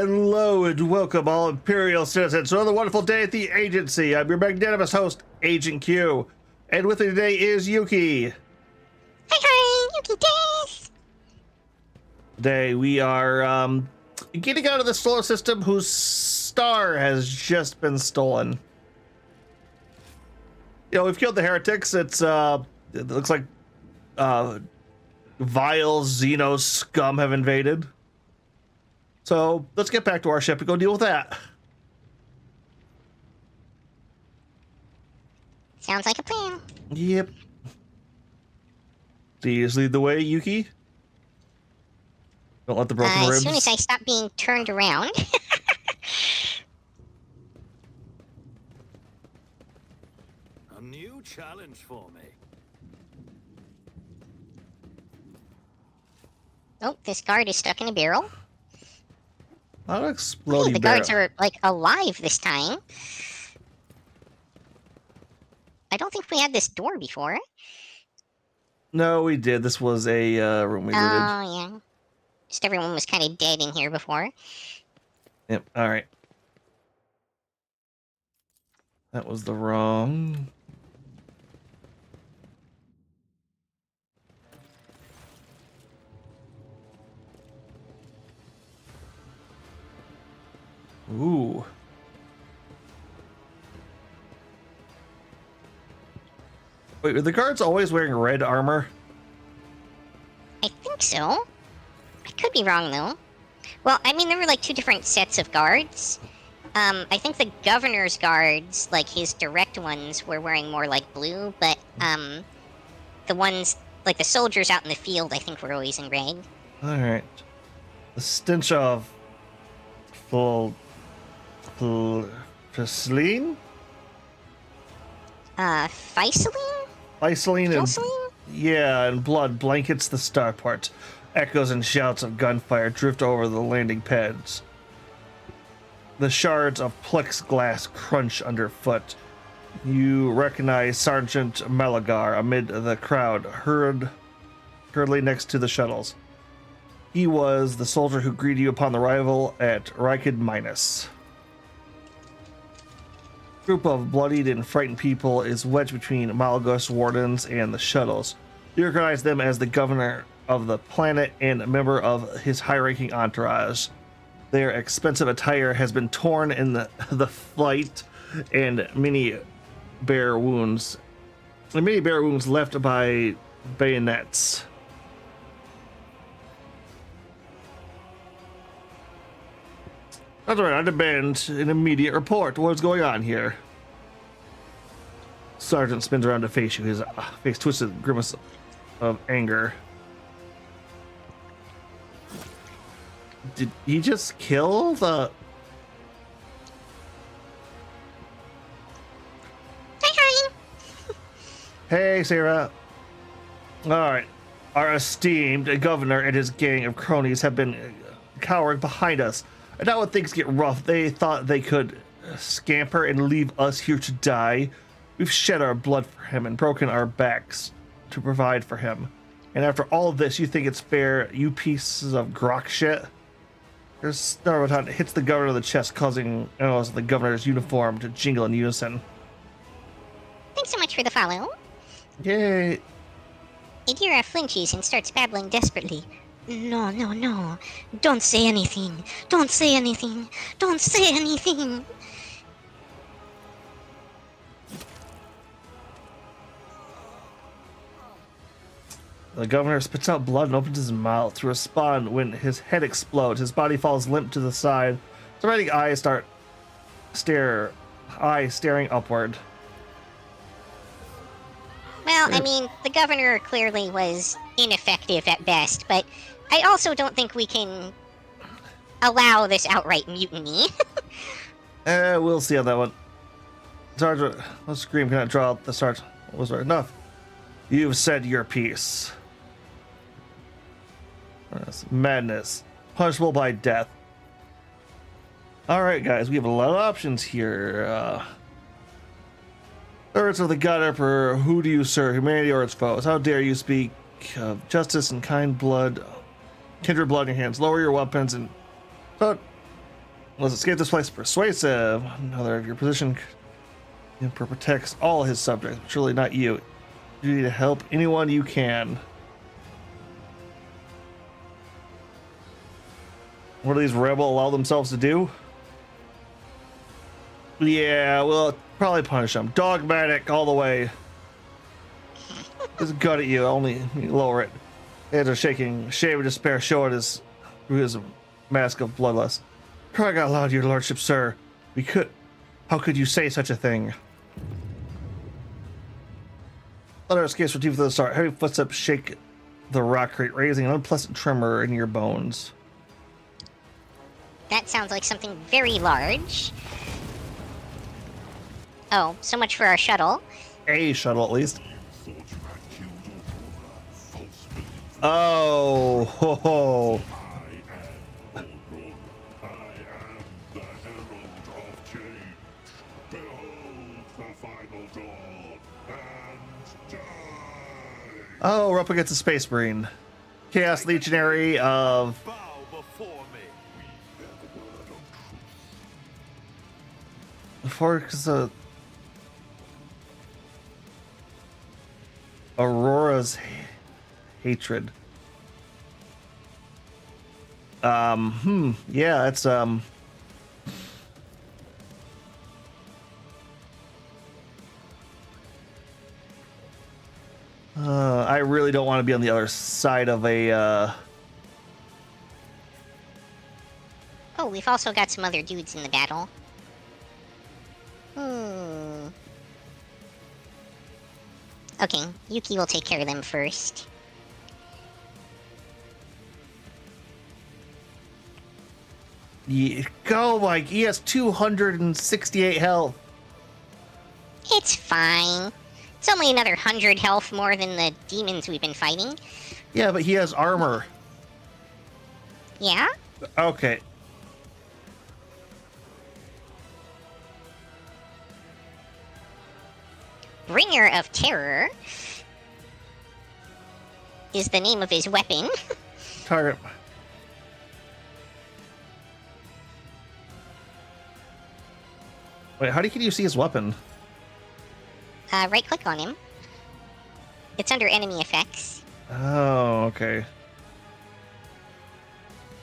Hello and welcome, all Imperial citizens, to another wonderful day at the agency. I'm your magnanimous host, Agent Q, and with me today is Yuki. Hi, Yuki des! Today we are getting out of the solar system whose star has just been stolen. You know, we've killed the heretics. It looks like vile Xeno scum have invaded. So let's get back to our ship and go deal with that. Sounds like a plan. Yep. Please lead the way, Yuki. Don't let the broken ribs. As soon as I stop being turned around. A new challenge for me. Oh, this guard is stuck in a barrel. Not an exploding Hey, the barrel. guards are, like, alive this time. I don't think we had this door before. No, we did. This was a room we looted. Oh, yeah. Just everyone was kind of dead in here before. Yep, alright. That was the wrong... Ooh. Wait, are the guards always wearing red armor? I think so. I could be wrong, though. Well, I mean, there were, like, two different sets of guards. I think the governor's guards, like, his direct ones, were wearing more, like, blue, but, the ones, like, the soldiers out in the field, I think were always in red. Alright. The stench of... Ficeline? Ficeline? Ficeline and... Ficeline? Yeah, and blood blankets the starport. Echoes and shouts of gunfire drift over the landing pads. The shards of plexiglass crunch underfoot. You recognize Sergeant Malagar amid the crowd, hurriedly next to the shuttles. He was the soldier who greeted you upon the arrival at Rykid Minus. A group of bloodied and frightened people is wedged between Malgus wardens and the shuttles. You recognize them as the governor of the planet and a member of his high-ranking entourage. Their expensive attire has been torn in the flight, and many bare wounds left by bayonets. That's right, I demand an immediate report. What's going on here? Sergeant spins around to face you, his face twisted with a grimace of anger. Did he just kill the... Hi. Hey, Sarah. Alright. Our esteemed governor and his gang of cronies have been cowering behind us. And now when things get rough, they thought they could scamper and leave us here to die. We've shed our blood for him and broken our backs to provide for him. And after all of this, you think it's fair, you pieces of grok shit? There's Snarbaton hits the governor in the chest, causing the governor's uniform to jingle in unison. Thanks so much for the follow. Yay! Adira flinches and starts babbling desperately. No. Don't say anything. Don't say anything. Don't say anything. The governor spits out blood and opens his mouth to respond when his head explodes. His body falls limp to the side. Surrounding eyes staring upward. Well, I mean, the governor clearly was ineffective at best, but I also don't think we can allow this outright mutiny. We'll see on that one. Sergeant, let's scream. Cannot draw out the sergeant. Was there enough? You've said your piece. That's madness. Punishable by death. Alright, guys, we have a lot of options here. Servants of the God Emperor, who do you serve, humanity or its foes? How dare you speak of justice and kindred blood in your hands? Lower your weapons and... So, Let's escape this place. Persuasive. Another of your position. Emperor protects all his subjects, but surely not you. You need to help anyone you can. What do these rebels allow themselves to do? Yeah, well, probably punish them. Dogmatic all the way. Just gut at you, only lower it. Hands are shaking, shame and despair showing through his mask of bloodlust. Crying out loud, your lordship, sir. How could you say such a thing? Thunder escapes from deep within the start. Heavy footsteps shake the rock crate, raising an unpleasant tremor in your bones. That sounds like something very large. Oh, so much for our shuttle. A shuttle, at least. Oh, ho, ho. Oh, we're up against a Space Marine. Chaos Legionary of... Bow before me. Because Aurora's hatred. Yeah, it's I really don't want to be on the other side of a Oh, we've also got some other dudes in the battle. Okay, Yuki will take care of them first. yeah, go, Mike. He has 268 health. It's fine. It's only another 100 health more than the demons we've been fighting. Yeah, but he has armor. Yeah? Okay. Bringer of Terror is the name of his weapon. Target. Wait, how can you see his weapon? Right click on him. It's under enemy effects. Oh, okay.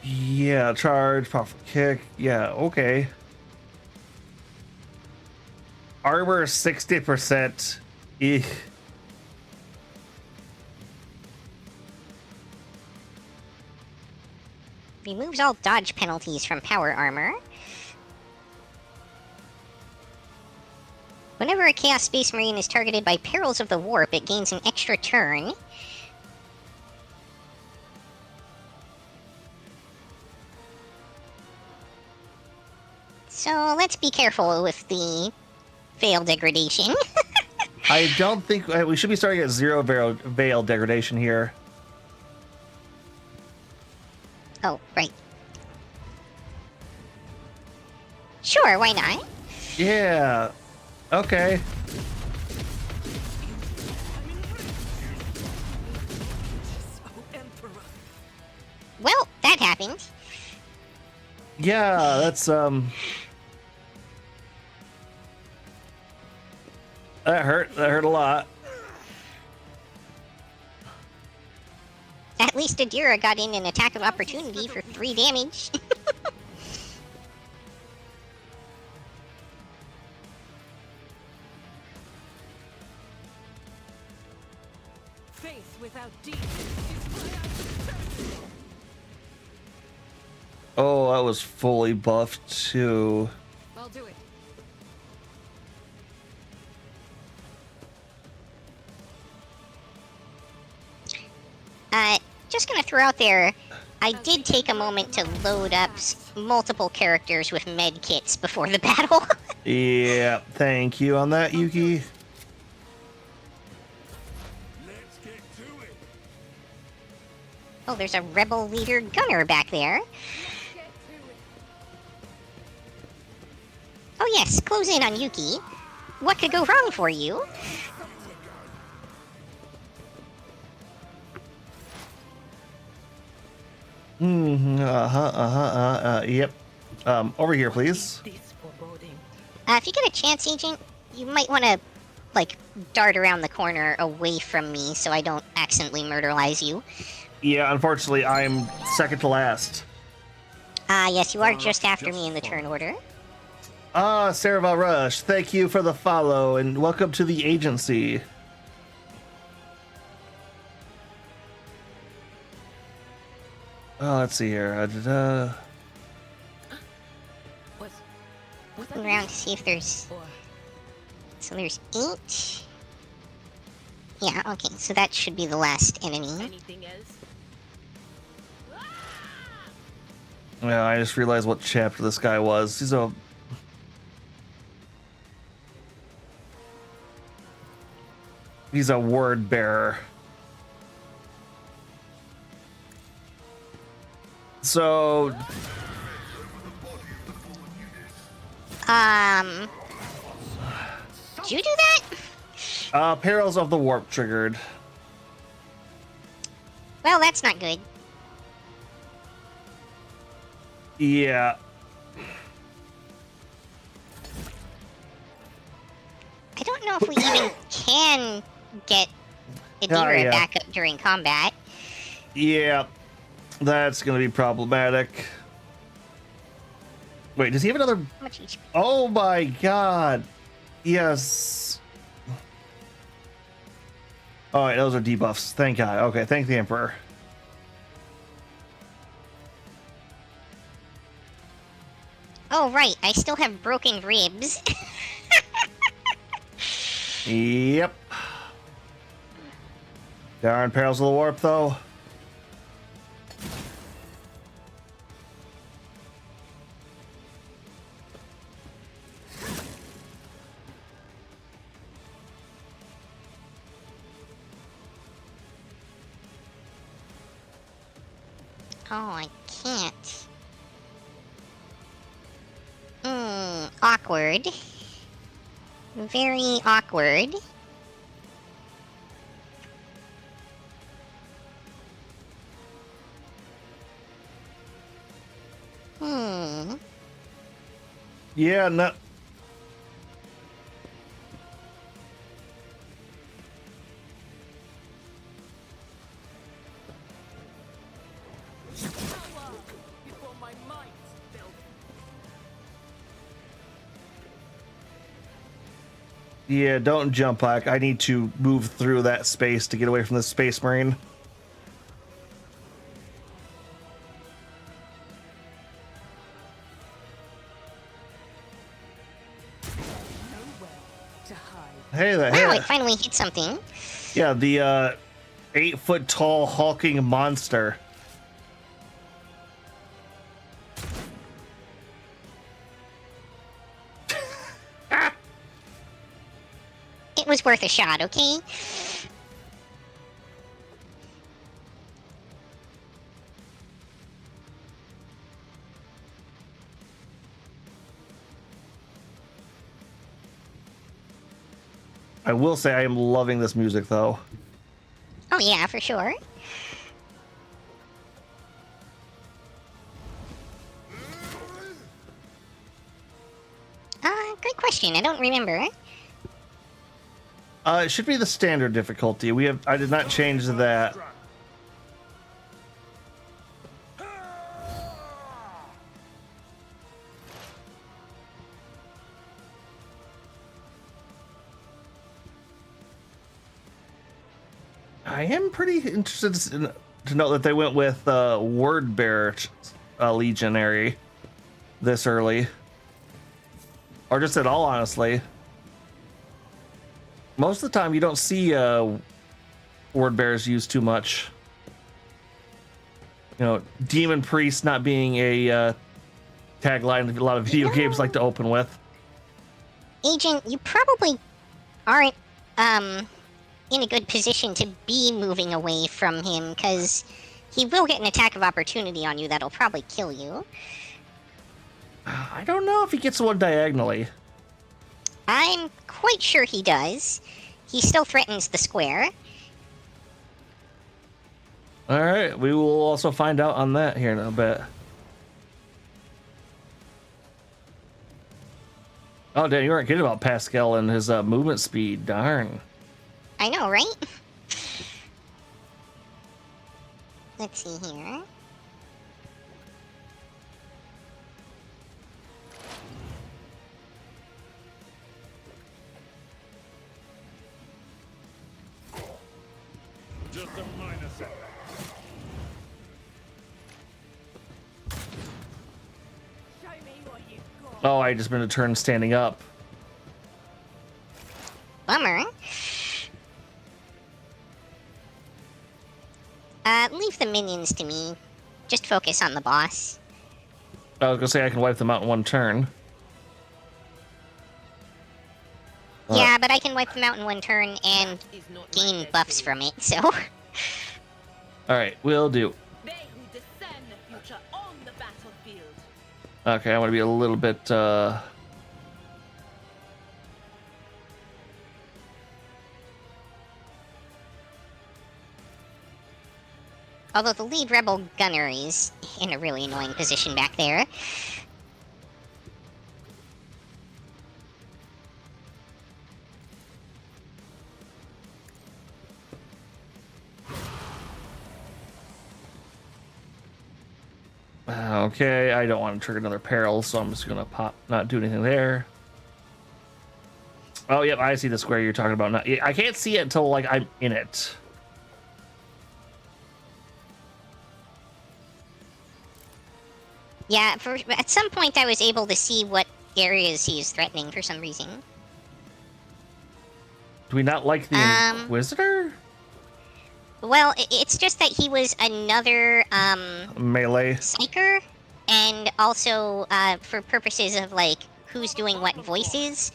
Yeah, charge, powerful kick. Yeah, okay. Armor 60%. Eek. Removes all dodge penalties from power armor. Whenever a Chaos Space Marine is targeted by perils of the warp, it gains an extra turn. So let's be careful with the veil degradation. I don't think we should be starting at 0 veil degradation here. Oh, right. Sure, why not? Yeah. Okay. Well, that happened. Yeah, that's that hurt. That hurt a lot. At least Adira got in an attack of opportunity for 3 damage. Faith without deeds is my Oh, I was fully buffed too. I'll do it. Just gonna throw out there, I did take a moment to load up multiple characters with med kits before the battle. Yeah, thank you on that, Yuki. Let's get to it. Oh, there's a rebel leader gunner back there. Oh yes, close in on Yuki. What could go wrong for you? Yep. Over here, please. This foreboding. If you get a chance, Agent, you might want to, like, dart around the corner away from me so I don't accidentally murderalize you. Yeah, unfortunately, I'm second to last. Yes, you are just after me in the turn order. Sarah Rush, thank you for the follow, and welcome to the agency. Let's see here. Was that Look around to see if there's... or So there's 8. Yeah, okay, so that should be the last enemy. anything else? Yeah, I just realized what chapter this guy was. He's a word bearer. So, Did you do that? Perils of the Warp triggered. Well, that's not good. Yeah. I don't know if we even can get Adira yeah. back up during combat. Yeah. That's gonna be problematic. Wait, does he have another... How much HP? Oh my god. Yes. Alright, those are debuffs. Thank God. Okay, thank the Emperor. Oh, right, I still have broken ribs. Yep. Darn Perils of the Warp, though. Oh, I can't. Awkward. Very awkward. Yeah, no. Before my might fell. Yeah, don't jump back. I need to move through that space to get away from the Space Marine. Nowhere to hide. Hey there. Wow, Hey. it finally hit something. Yeah, the 8-foot tall hulking monster. It was worth a shot, okay? I will say I am loving this music, though. Oh yeah, for sure. Great question. I don't remember. It should be the standard difficulty. I did not change that. I am pretty interested to note that they went with Word Bearer Legionary this early. Or just at all, honestly. Most of the time, you don't see Word Bearers used too much. You know, Demon Priest not being a tagline a lot of video games like to open with. Agent, you probably aren't in a good position to be moving away from him, because he will get an attack of opportunity on you that'll probably kill you. I don't know if he gets one diagonally. I'm quite sure he does. He still threatens the square. All right, we will also find out on that here in a bit. Oh, damn, you weren't kidding about Pascal and his movement speed. Darn. I know, right? Let's see here. Just a minor setback. Show me what you've got. Oh, I just been a turn standing up. Bummer. Leave the minions to me. Just focus on the boss. I was gonna say I can wipe them out in one turn. Yeah, but I can wipe them out in one turn and Is not gain my buffs destiny. from it, so... Alright, will do. They who discern the future on the battlefield. Okay, I want to be a little bit, Although the lead rebel gunner is in a really annoying position back there. Okay, I don't want to trigger another peril, so I'm just gonna not do anything there. Oh, yep, I see the square you're talking about. I can't see it until, like, I'm in it. Yeah, at some point I was able to see what areas he is threatening for some reason. Do we not like the Inquisitor? Well, it's just that he was another, Melee. psyker, and also, for purposes of, like, who's doing what voices,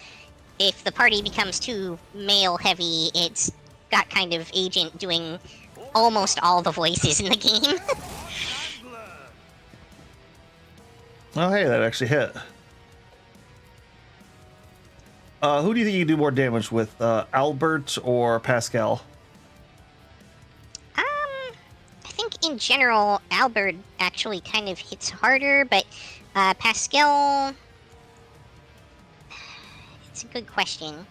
if the party becomes too male-heavy, it's got kind of agent doing almost all the voices in the game. Oh, hey, that actually hit. Who do you think you can do more damage with, Albert or Pascal? I think in general, Albert actually kind of hits harder, but Pascal... It's a good question.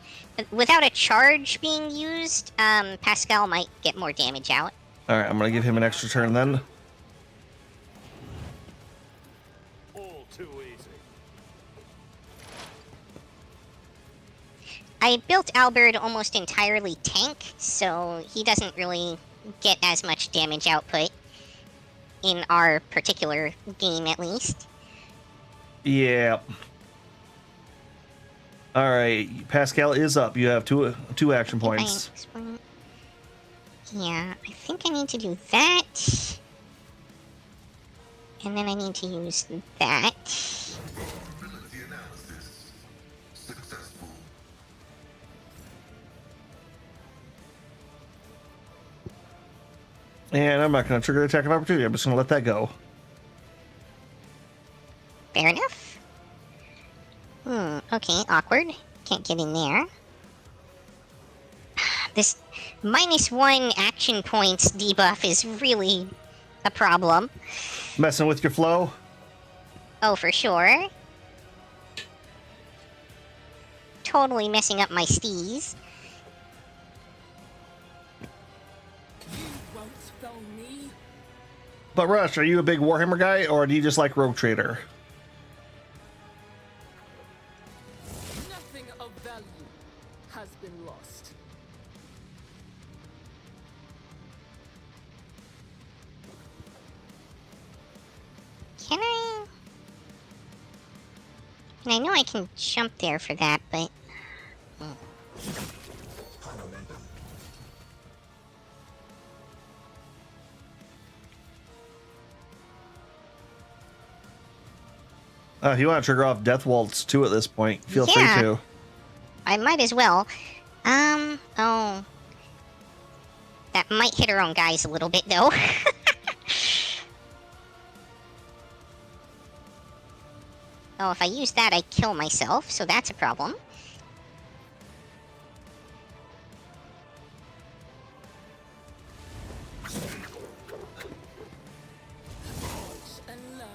Without a charge being used, Pascal might get more damage out. Alright, I'm gonna give him an extra turn then. All too easy. I built Albert almost entirely tank, so he doesn't really get as much damage output in our particular game, at least. Yeah. Alright, Pascal is up. You have two action points. Yeah, I think I need to do that. And then I need to use that. Vulnerability analysis successful. And I'm not going to trigger the attack of opportunity. I'm just going to let that go. Fair enough. Okay, awkward. Can't get in there. This -1 action points debuff is really a problem. Messing with your flow? Oh, for sure. Totally messing up my steez. You won't spell me. But Rush, are you a big Warhammer guy, or do you just like Rogue Trader? Nothing of value has been lost. Can I? And I know I can jump there for that, but... If you want to trigger off Death Waltz 2 at this point, feel Yeah. free to. I might as well. Oh. That might hit our own guys a little bit, though. Oh, if I use that, I kill myself, so that's a problem. Watch and learn.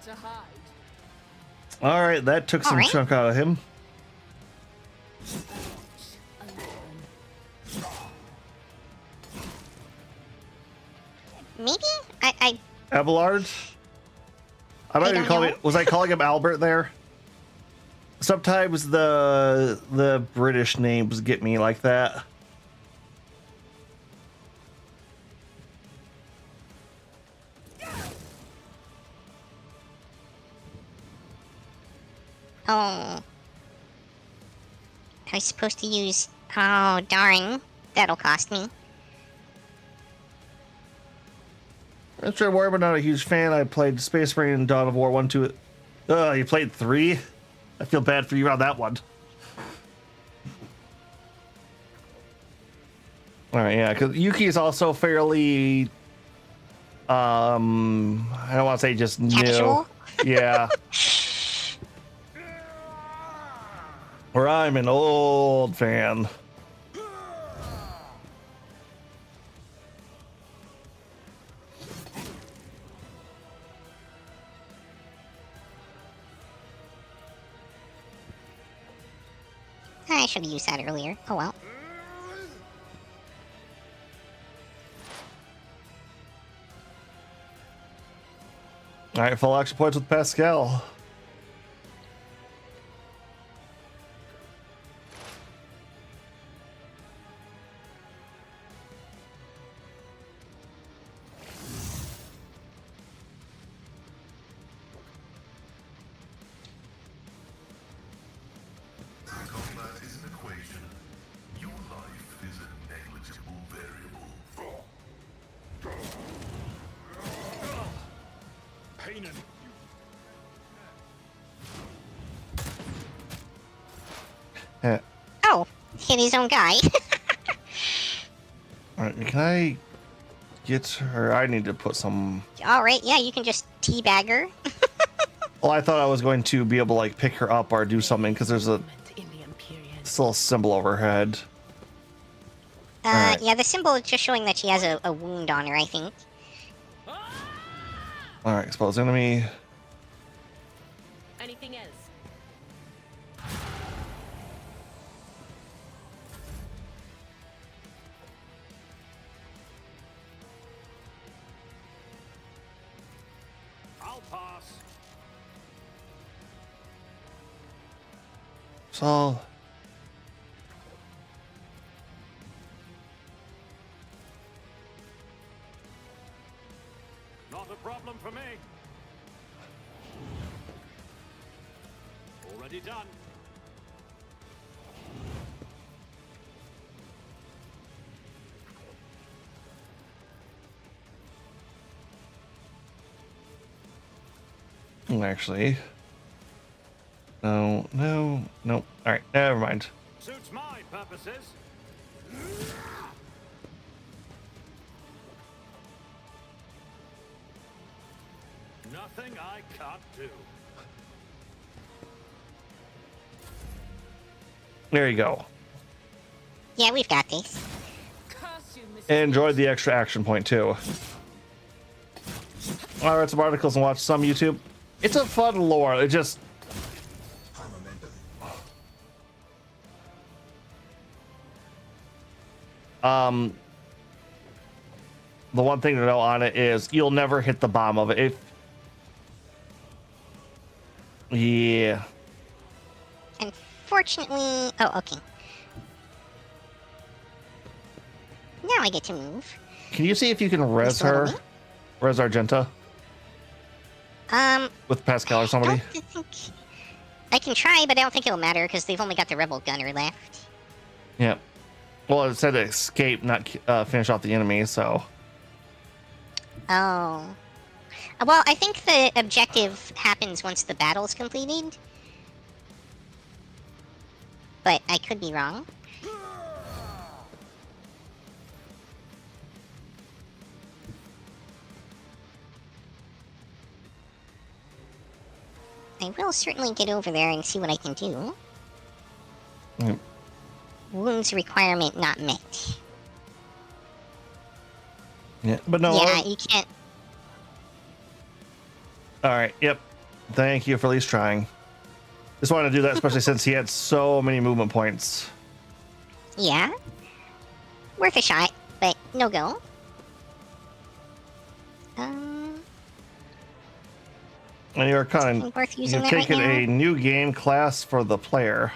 to hide. All right, that took some Alright. chunk out of him. Maybe? I Abelard? I might I even don't call know. it. Was I calling him Albert there? Sometimes the British names get me like that. Oh. I was supposed to use... Oh, darn. That'll cost me. I'm sure War, but not a huge fan. I played Space Marine and Dawn of War 1, 2. You played 3? I feel bad for you on that one. Alright, yeah, because Yuki is also fairly... I don't want to say just Casual? new. Yeah. Where I'm an old fan. I should have used that earlier. Oh well. Alright, full action points with Pascal. Combat is an equation. Your life is a negligible variable. Pain and Yeah. Oh, hit his own guy. Alright, can I get her? I need to put some... Alright, yeah, you can just teabag her. Well, I thought I was going to be able to like pick her up or do something because there's a this little symbol over her head. Alright. Yeah, the symbol is just showing that she has a wound on her, I think. Alright, expose enemy. Anything else? I'll pass. So Not a problem for me. Already done. actually, no. Alright, never mind. Suits my purposes. Nothing I can't do. There you go. Yeah, we've got this. Curse you, Miss. Enjoyed the extra action point too. I read some articles and watched some YouTube. It's a fun lore. It just the one thing to know on it is you'll never hit the bottom of it. Yeah. Unfortunately... Oh, okay. Now I get to move. Can you see if you can res Just a little her? bit. Res Argenta with Pascal or I somebody? don't think... I can try, but I don't think it'll matter because they've only got the rebel gunner left. Yeah. Well, it said escape, not finish off the enemy, so... Oh. Well, I think the objective happens once the battle's completed. But I could be wrong. I will certainly get over there and see what I can do. Yep. Wounds requirement not met. Yeah, but no. Yeah, you can't. All right. Yep. Thank you for at least trying. Just wanted to do that, especially since he had so many movement points. Yeah. Worth a shot, but no go. And you're kind of Worth using you've that right taken now. a new game class for the player.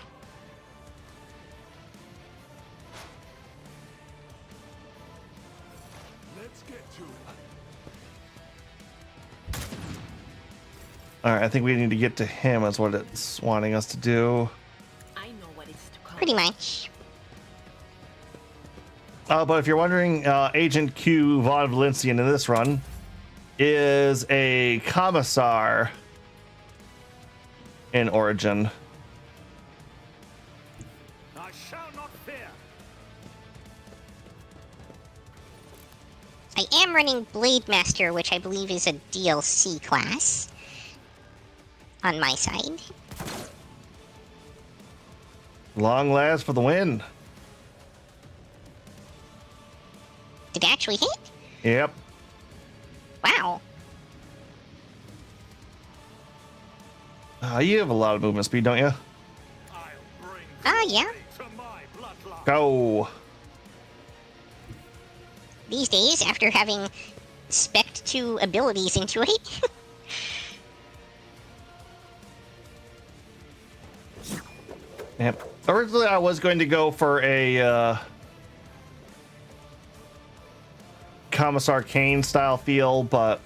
Let's get to it. All right, I think we need to get to him. Is what it's wanting us to do. I know what it's to come. Pretty much. But if you're wondering, Agent Q Von Valencian in this run is a commissar in Origin. I shall not fear. I am running Blade Master, which I believe is a DLC class. On my side. Long last for the win. Did it actually hit? Yep. Wow. You have a lot of movement speed, don't you? I'll bring Yeah. glory to my bloodline. Go. These days, after having spec'd 2 abilities into it. Yep. Originally, I was going to go for a Commissar Kane style feel, but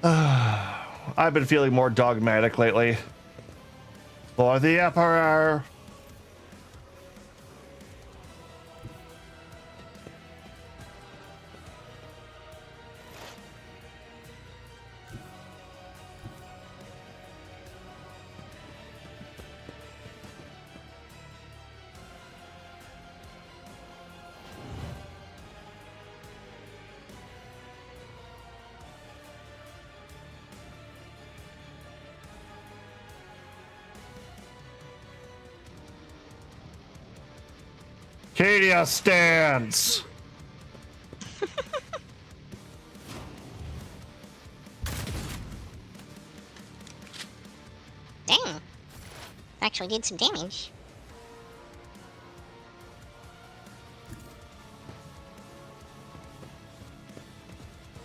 I've been feeling more dogmatic lately. For the Emperor. Cadia stands. Dang. Actually did some damage.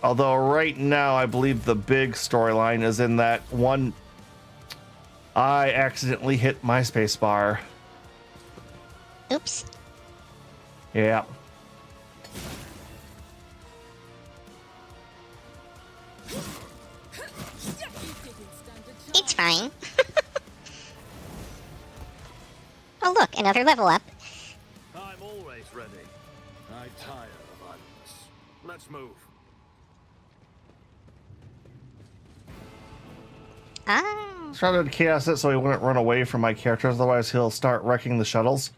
Although right now, I believe the big storyline is in that one. I accidentally hit my space bar. Oops. Yeah. It's fine. Oh look, another level up. I'm always ready. I tire of idleness. Let's move. Ah. Trying to chaos it so he wouldn't run away from my characters, otherwise he'll start wrecking the shuttles.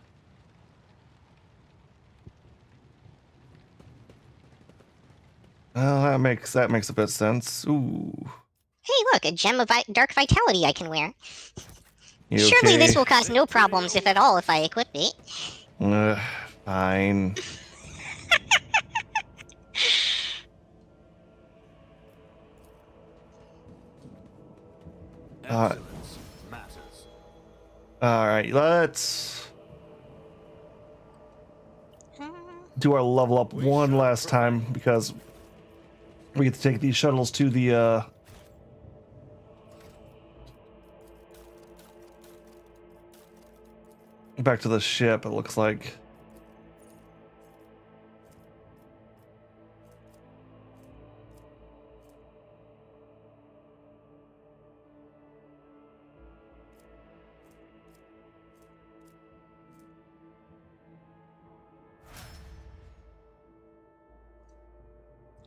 Well, that makes a bit of sense. Ooh. Hey look, a gem of dark vitality I can wear. You Surely okay? this will cause no problems, if at all, if I equip it. Fine. Excellence matters. All right, let's do our level up one last time because we get to take these shuttles to the back to the ship, it looks like.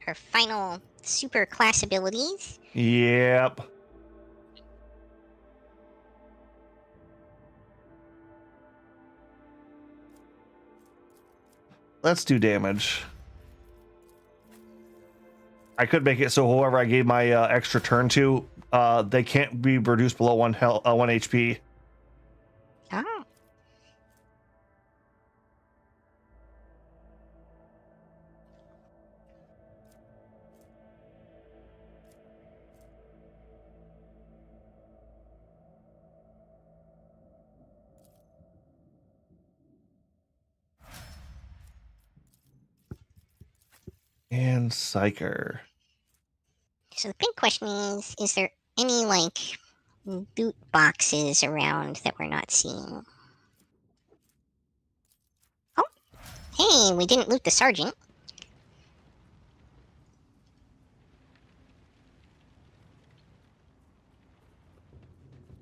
Her final super class abilities. Yep. Let's do damage. I could make it so whoever I gave my extra turn to, they can't be reduced below 1 HP. Oh. And Psyker. So the big question is there any, like, loot boxes around that we're not seeing? Oh, hey, we didn't loot the sergeant.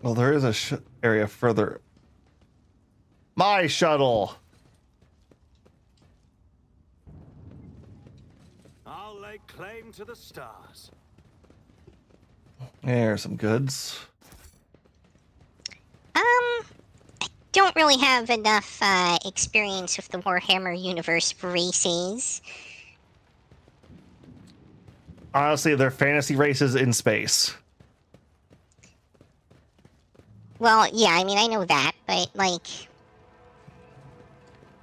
Well, there is a area further. My shuttle. I'll lay claim to the stars. There's some goods. I don't really have enough experience with the Warhammer universe races. Honestly, they're fantasy races in space. Well, yeah, I mean, I know that, but, like,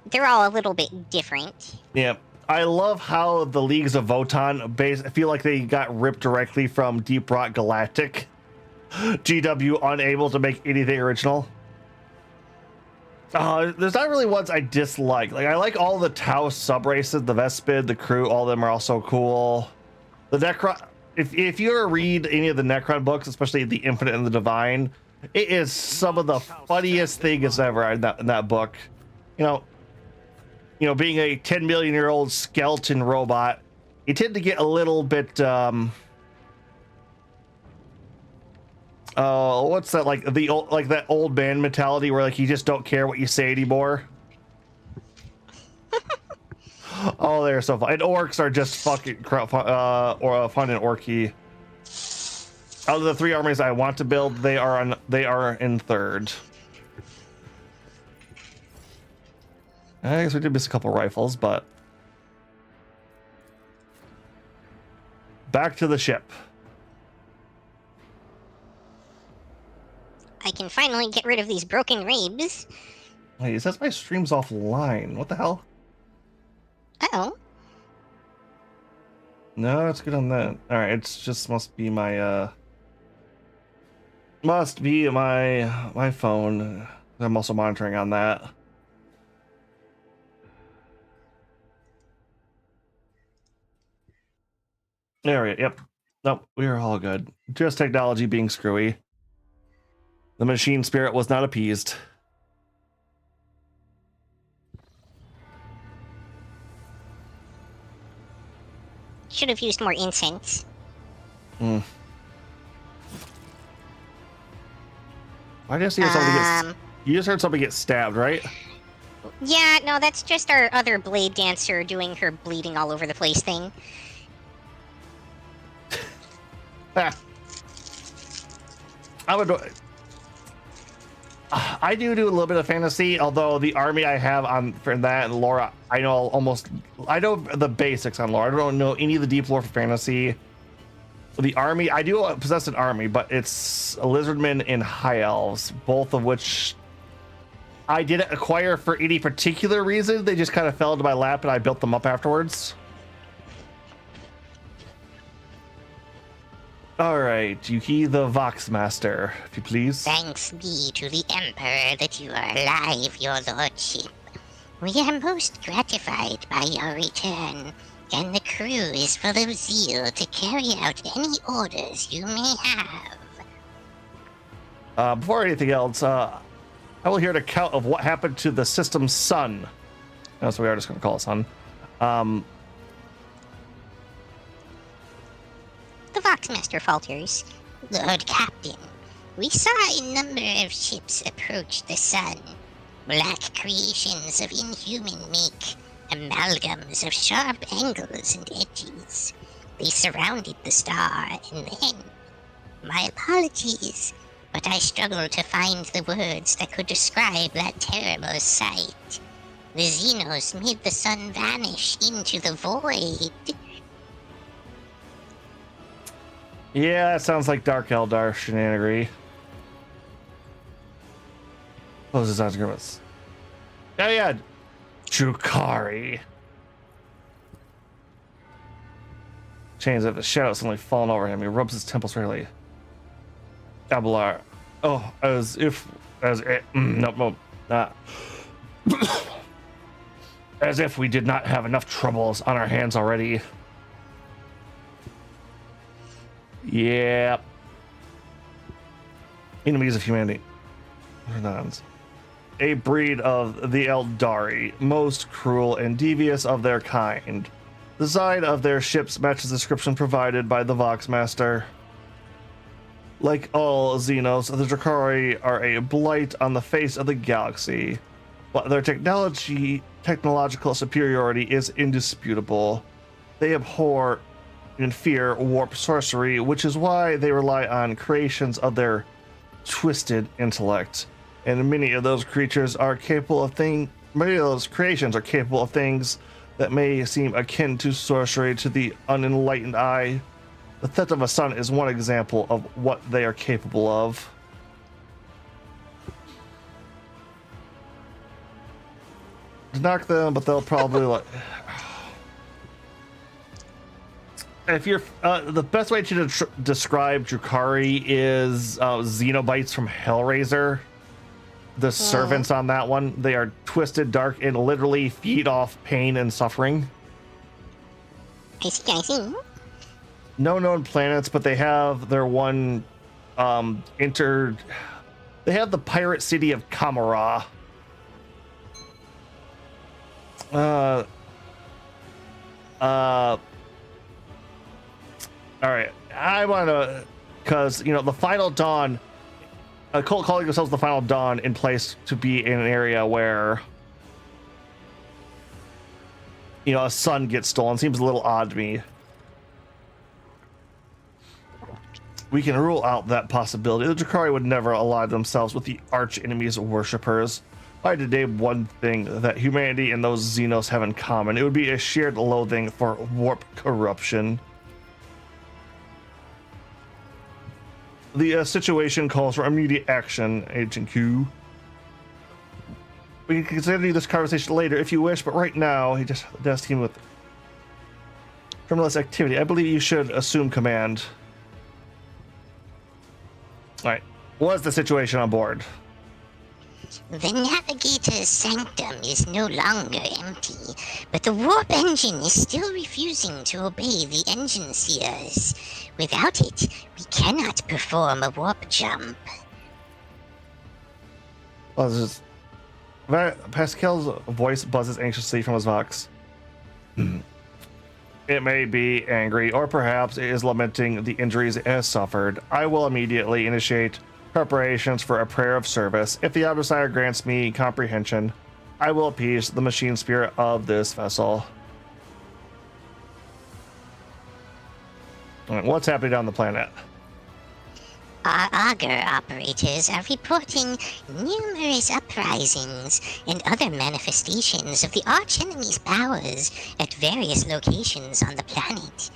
they're all a little bit different. Yeah. I love how the Leagues of Votann I feel like they got ripped directly from Deep Rock Galactic. GW unable to make anything original. There's not really ones I dislike. Like, I like all the Tau sub-races, the Vespid, the crew, all of them are also cool. The Necron, if you ever read any of the Necron books, especially the Infinite and the Divine, it is some of the funniest things ever in that book. You know, being a 10 million year old skeleton robot, you tend to get a little bit, what's that, like that old man mentality where like you just don't care what you say anymore. Oh, they're so fun. And orcs are just fucking fun and orky. Out of the 3 armies I want to build, they are in third. I guess we did miss a couple rifles, but back to the ship. I can finally get rid of these broken ribs. Wait, it says my stream's offline. What the hell? Uh-oh. No, it's good on that. All right, it's just must be my my phone. I'm also monitoring on that. There we go. Yep. Nope, we are all good. Just technology being screwy. The machine spirit was not appeased. Should have used more incense. Why did I see somebody get? You just heard somebody get stabbed, right? Yeah, no, that's just our other blade dancer doing her bleeding all over the place thing. I do a little bit of fantasy, although the army I have on for that and Laura, I know the basics on Laura. I don't know any of the deep lore for fantasy. The army, I do possess an army, but it's lizardmen and high elves, both of which I didn't acquire for any particular reason. They just kind of fell into my lap and I built them up afterwards. All right, Yuki the Voxmaster, if you please. Thanks be to the Emperor that you are alive, your lordship. We are most gratified by your return, and the crew is full of zeal to carry out any orders you may have. Before anything else, I will hear an account of what happened to the system's sun. So we are just going to call it sun. The Voxmaster falters. Lord Captain, we saw a number of ships approach the sun. Black creations of inhuman make, amalgams of sharp angles and edges. They surrounded the star, and then... My apologies, but I struggle to find the words that could describe that terrible sight. The Xenos made the sun vanish into the void. Yeah, that sounds like Dark Eldar shenanigery. Closes out grimace. Yeah. Drukari. Chains of the shadow suddenly fallen over him. He rubs his temples regularly. Abelar. Oh, nope. As if we did not have enough troubles on our hands already. Yep. Enemies of humanity. Renons. A breed of the Eldari, most cruel and devious of their kind. The design of their ships matches the description provided by the Voxmaster. Like all Xenos, the Drakari are a blight on the face of the galaxy, but their technological superiority is indisputable. They abhor and fear warp sorcery, which is why they rely on creations of their twisted intellect. And many of those creatures are capable of many of those creations are capable of things that may seem akin to sorcery to the unenlightened eye. The theft of a son is one example of what they are capable of. To knock them, but they'll probably like. If you're the best way to describe Drakari is Xenobites from Hellraiser. The servants on that one, they are twisted, dark, and literally feed off pain and suffering. I see. No known planets, but they have their one they have the pirate city of Kamara. All right, I want to, because the Final Dawn, a cult calling themselves the Final Dawn, in place to be in an area where a sun gets stolen seems a little odd to me. We can rule out that possibility. The Drakari would never ally themselves with the arch enemy's worshippers. If I had to name one thing that humanity and those Xenos have in common, it would be a shared loathing for warp corruption. The situation calls for immediate action, Agent Q. We can continue this conversation later if you wish, but right now he just does team with criminalist activity. I believe you should assume command. All right, what's the situation on board? The navigator's sanctum is no longer empty, but the warp engine is still refusing to obey the engine seers. Without it, we cannot perform a warp jump. Well, this is... Pascal's voice buzzes anxiously from his Vox. It may be angry, or perhaps it is lamenting the injuries it has suffered. I will immediately initiate preparations for a prayer of service. If the Omnissiah grants me comprehension, I will appease the machine spirit of this vessel. All right, what's happening on the planet? Our auger operators are reporting numerous uprisings and other manifestations of the archenemy's powers at various locations on the planet.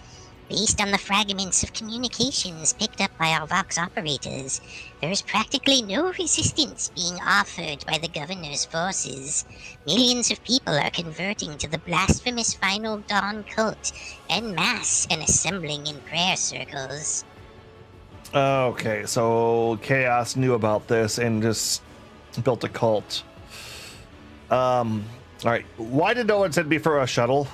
Based on the fragments of communications picked up by our Vox operators, there is practically no resistance being offered by the governor's forces. Millions of people are converting to the blasphemous Final Dawn cult en masse and assembling in prayer circles. Okay, so Chaos knew about this and just built a cult. All right, why did no one send me for a shuttle?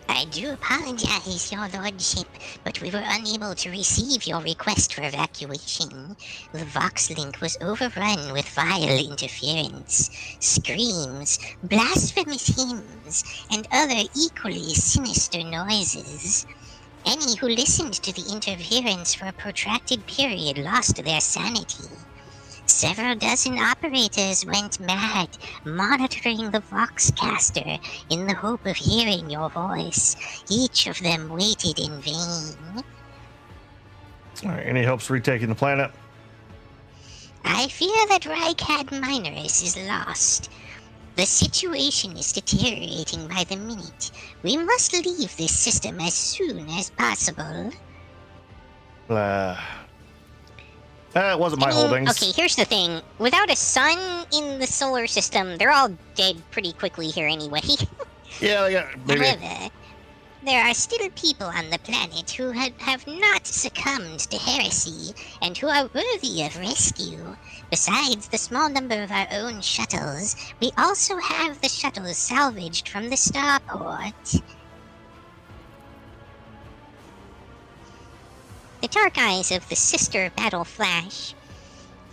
I do apologize, your lordship, but we were unable to receive your request for evacuation. The Vox link was overrun with vile interference, screams, blasphemous hymns, and other equally sinister noises. Any who listened to the interference for a protracted period lost their sanity. Several dozen operators went mad, monitoring the Voxcaster in the hope of hearing your voice. Each of them waited in vain. All right, any hopes for retaking the planet? I fear that Rykad Minoris is lost. The situation is deteriorating by the minute. We must leave this system as soon as possible. It wasn't my holdings. Okay, here's the thing. Without a sun in the solar system, they're all dead pretty quickly here anyway. Yeah, maybe. However, there are still people on the planet who have not succumbed to heresy and who are worthy of rescue. Besides the small number of our own shuttles, we also have the shuttles salvaged from the starport. The dark eyes of the sister battle flash.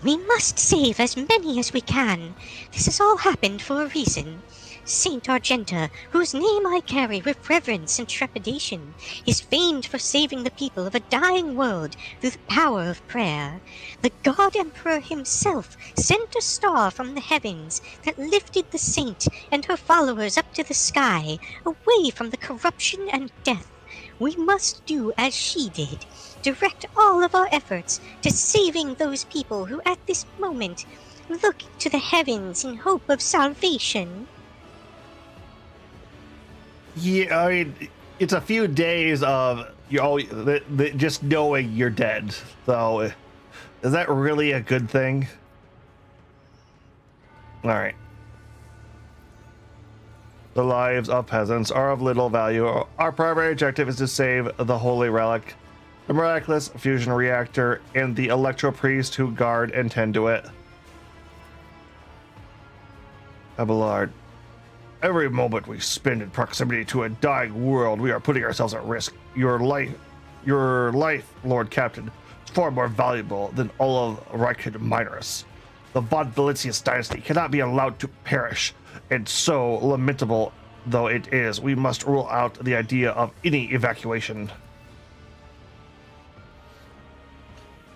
We must save as many as we can. This has all happened for a reason. Saint Argenta, whose name I carry with reverence and trepidation, is famed for saving the people of a dying world through the power of prayer. The God Emperor himself sent a star from the heavens that lifted the saint and her followers up to the sky, away from the corruption and death. We must do as she did. Direct all of our efforts to saving those people who at this moment look to the heavens in hope of salvation. Yeah, I mean, it's a few days of just knowing you're dead. So, is that really a good thing? All right. The lives of peasants are of little value. Our primary objective is to save the Holy Relic, the miraculous fusion reactor, and the Electro Priest who guard and tend to it. Abelard. Every moment we spend in proximity to a dying world, we are putting ourselves at risk. Your life, Lord Captain, is far more valuable than all of Reichid Minorus. The Von Valentius dynasty cannot be allowed to perish, and so lamentable though it is, we must rule out the idea of any evacuation.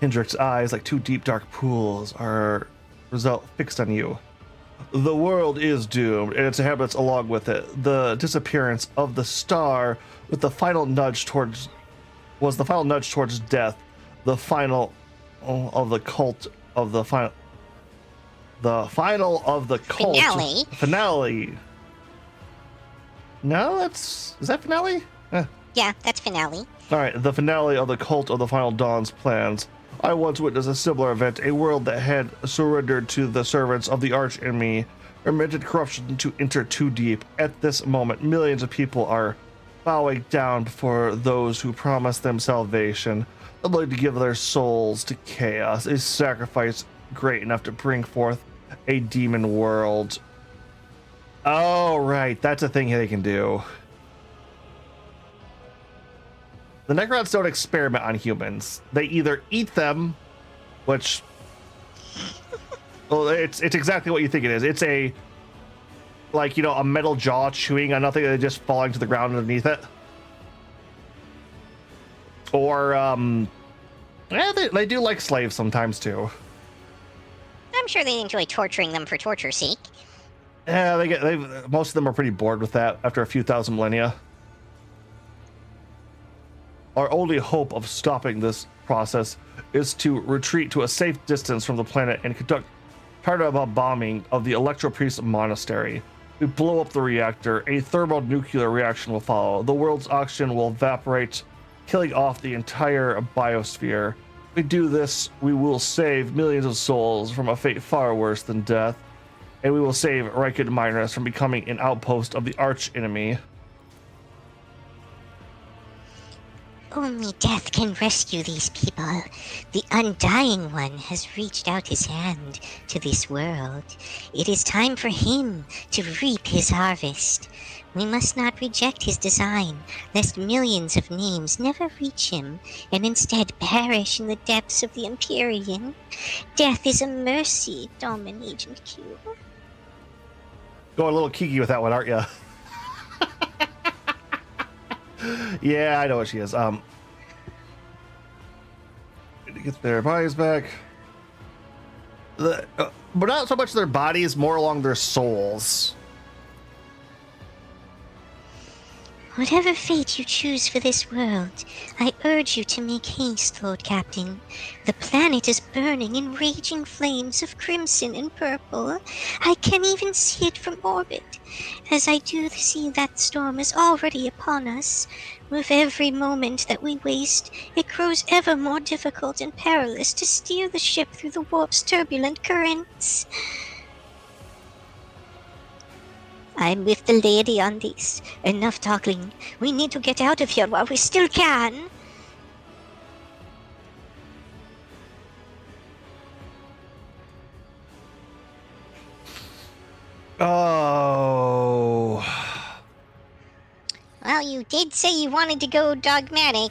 Hendrick's eyes, like two deep dark pools, are fixed on you. The world is doomed, and its inhabitants along with it. The disappearance of the star with the final nudge towards death. The final of the cult of the final. The final of the cult finale. No, is that finale? Yeah, that's finale. All right, the finale of the cult of the final dawn's plans. I once witnessed a similar event, a world that had surrendered to the servants of the arch enemy, permitted corruption to enter too deep. At this moment, millions of people are bowing down before those who promised them salvation, willing to give their souls to chaos, a sacrifice great enough to bring forth a demon world. Oh, right, that's a thing they can do. The Necrons don't experiment on humans. They either eat them, which, well, it's exactly what you think it is. It's a metal jaw chewing on nothing and just falling to the ground underneath it. Or, they do like slaves sometimes too. I'm sure they enjoy torturing them for torture's sake. Yeah, most of them are pretty bored with that after a few thousand millennia. Our only hope of stopping this process is to retreat to a safe distance from the planet and conduct targeted bombing of the Electro Priest Monastery. We blow up the reactor, a thermonuclear reaction will follow. The world's oxygen will evaporate, killing off the entire biosphere. If we do this, we will save millions of souls from a fate far worse than death, and we will save Reichid Minorus from becoming an outpost of the arch enemy. Only death can rescue these people. The Undying One has reached out his hand to this world. It is time for him to reap his harvest. We must not reject his design, lest millions of names never reach him, and instead perish in the depths of the Empyrean. Death is a mercy, Domin Agent Q. Going a little kiki with that one, aren't you? Yeah, I know what she is. To get their bodies back. But not so much their bodies, more along their souls. Whatever fate you choose for this world, I urge you to make haste, Lord Captain. The planet is burning in raging flames of crimson and purple. I can even see it from orbit. As I do see that storm is already upon us. With every moment that we waste, it grows ever more difficult and perilous to steer the ship through the warp's turbulent currents. I'm with the lady on this. Enough talking. We need to get out of here while we still can. Oh. Well, you did say you wanted to go dogmatic.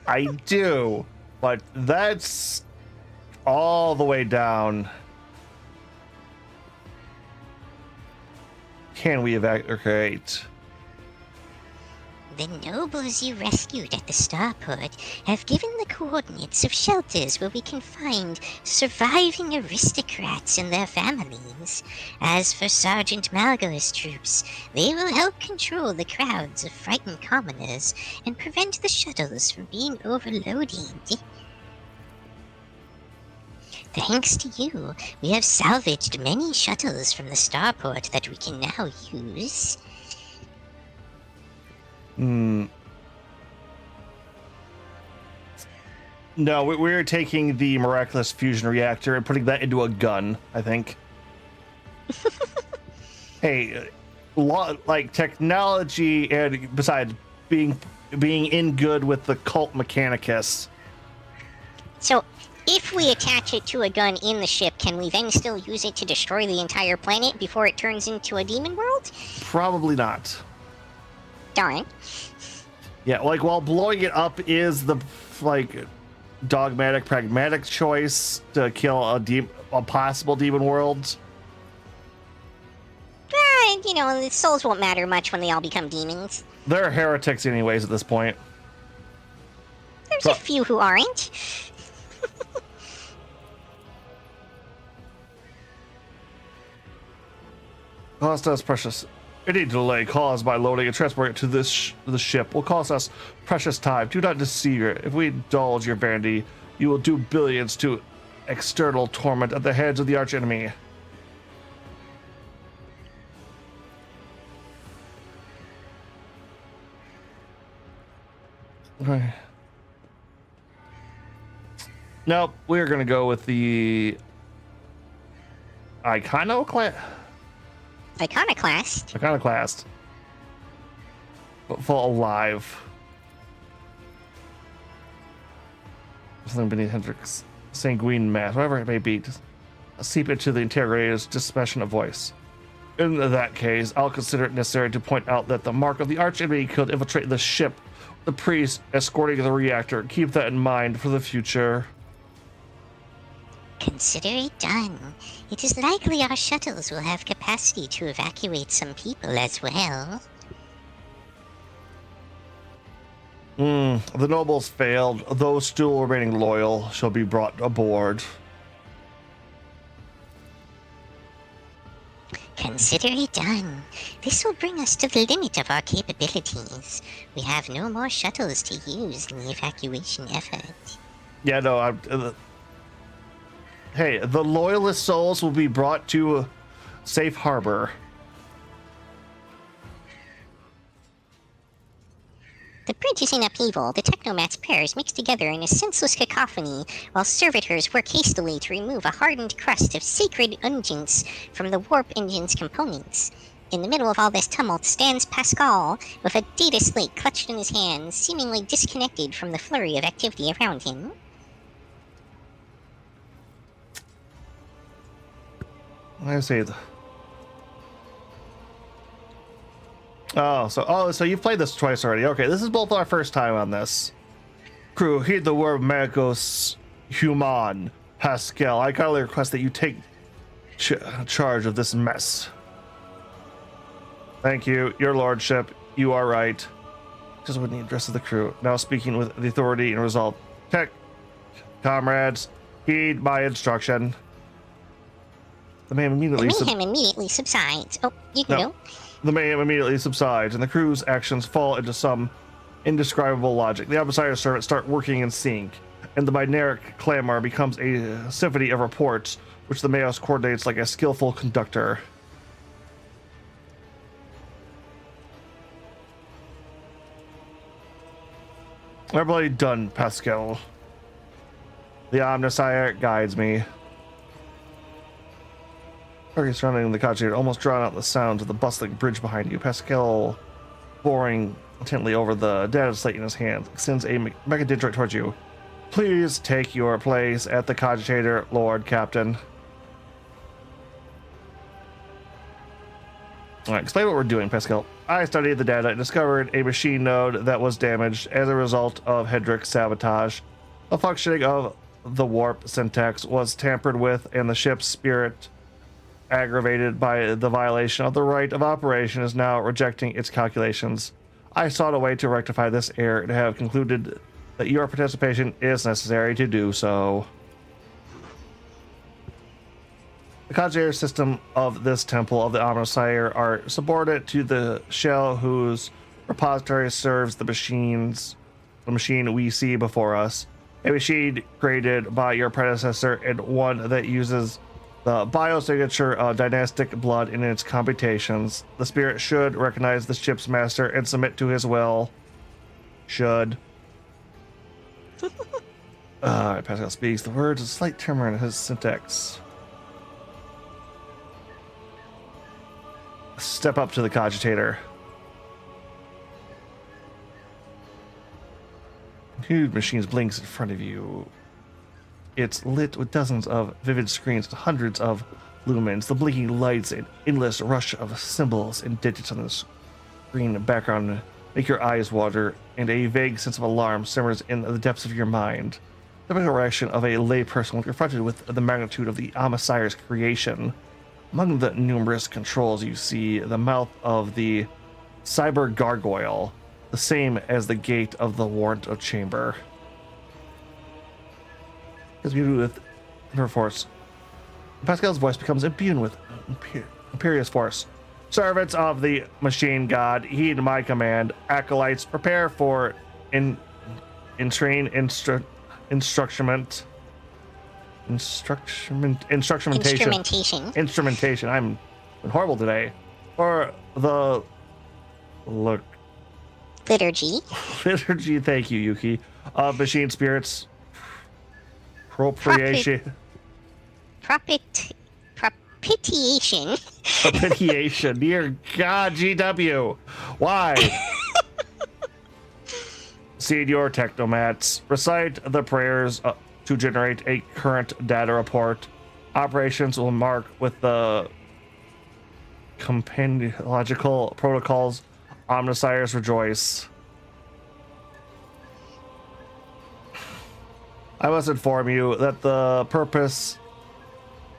I do, but that's all the way down. Can we evacuate? The nobles you rescued at the starport have given the coordinates of shelters where we can find surviving aristocrats and their families. As for Sergeant Malgo's troops, they will help control the crowds of frightened commoners and prevent the shuttles from being overloaded. Thanks to you, we have salvaged many shuttles from the starport that we can now use. No, we're taking the miraculous fusion reactor and putting that into a gun, I think. Hey, like technology, and besides being in good with the cult mechanicus. So, if we attach it to a gun in the ship, can we then still use it to destroy the entire planet before it turns into a demon world? Probably not. Darn. Yeah, like while blowing it up is the like dogmatic, pragmatic choice to kill a possible demon world. You know, the souls won't matter much when they all become demons. They're heretics anyways at this point. There's a few who aren't. Cost us precious. Any delay caused by loading and transporting it to the ship will cost us precious time. Do not deceive her. If we indulge your vanity, you will do billions to external torment at the hands of the archenemy. Okay. Nope, we're gonna go with the Iconoclast. Iconoclast. But full alive. Something beneath Hendrix. Sanguine mass, whatever it may be, just seep into the interrogator's dispassionate voice. In that case, I'll consider it necessary to point out that the mark of the archenemy could infiltrate the ship. The priest escorting the reactor. Keep that in mind for the future. Consider it done. It is likely our shuttles will have capacity to evacuate some people as well. The nobles failed. Those still remaining loyal shall be brought aboard. Consider it done. This will bring us to the limit of our capabilities. We have no more shuttles to use in the evacuation effort. Yeah, no, hey, the loyalist souls will be brought to safe harbor. The bridge is in upheaval. The technomats' prayers mix together in a senseless cacophony, while servitors work hastily to remove a hardened crust of sacred unguents from the warp engine's components. In the middle of all this tumult stands Pascal, with a data slate clutched in his hands, seemingly disconnected from the flurry of activity around him. I see. So you've played this twice already. Okay, this is both our first time on this. Crew, heed the word Magos Human. Pascal, I kindly request that you take charge of this mess. Thank you, your lordship. You are right. Just with the address of the crew. Now speaking with the authority and resolve. Tech, comrades, heed my instruction. The mayhem immediately subsides. Oh, you can go. The mayhem immediately subsides, and the crew's actions fall into some indescribable logic. The outsider servants start working in sync, and the binary clamor becomes a symphony of reports, which the Mayos coordinates like a skillful conductor. Everybody done, Pascal. The Omnisire guides me. Surrounding the cottage almost drown out the sounds of the bustling bridge behind you. Pascal, boring intently over the data slate in his hand, sends a mechadendrite towards you. Please take your place at the cogitator, Lord Captain. All right, explain what we're doing, Pascal. I studied the data and discovered a machine node that was damaged as a result of Hedrick's sabotage. The functioning of the warp syntax was tampered with, and the ship's spirit, aggravated by the violation of the right of operation, is now rejecting its calculations. I sought a way to rectify this error and have concluded that your participation is necessary to do so. The concierge system of this temple of the Omnissiah are subordinate to the shell whose repository serves the machine we see before us. A machine created by your predecessor and one that uses the biosignature of dynastic blood in its computations. The spirit should recognize the ship's master and submit to his will. Should. Alright, Pascal speaks. The words, a slight tremor in his syntax. Step up to the cogitator. Huge machines blinks in front of you. It's lit with dozens of vivid screens and hundreds of lumens. The blinking lights and endless rush of symbols and digits on the screen background make your eyes water, and a vague sense of alarm simmers in the depths of your mind. The typical reaction of a layperson when confronted with the magnitude of the Omnissiah's creation. Among the numerous controls, you see the mouth of the cyber gargoyle, the same as the gate of the warrant of chamber. As we do with force, Pascal's voice becomes imbued with imperious force. Servants of the machine god, heed my command. Acolytes, prepare for instrumentation. I'm been horrible today. For the Liturgy. Thank you, Yuki. Of machine spirits. Propitiation. Propitiation. Dear God, GW. Why? Senior technomats, recite the prayers to generate a current data report. Operations will mark with the compendiological protocols. Omnissiahs rejoice. I must inform you that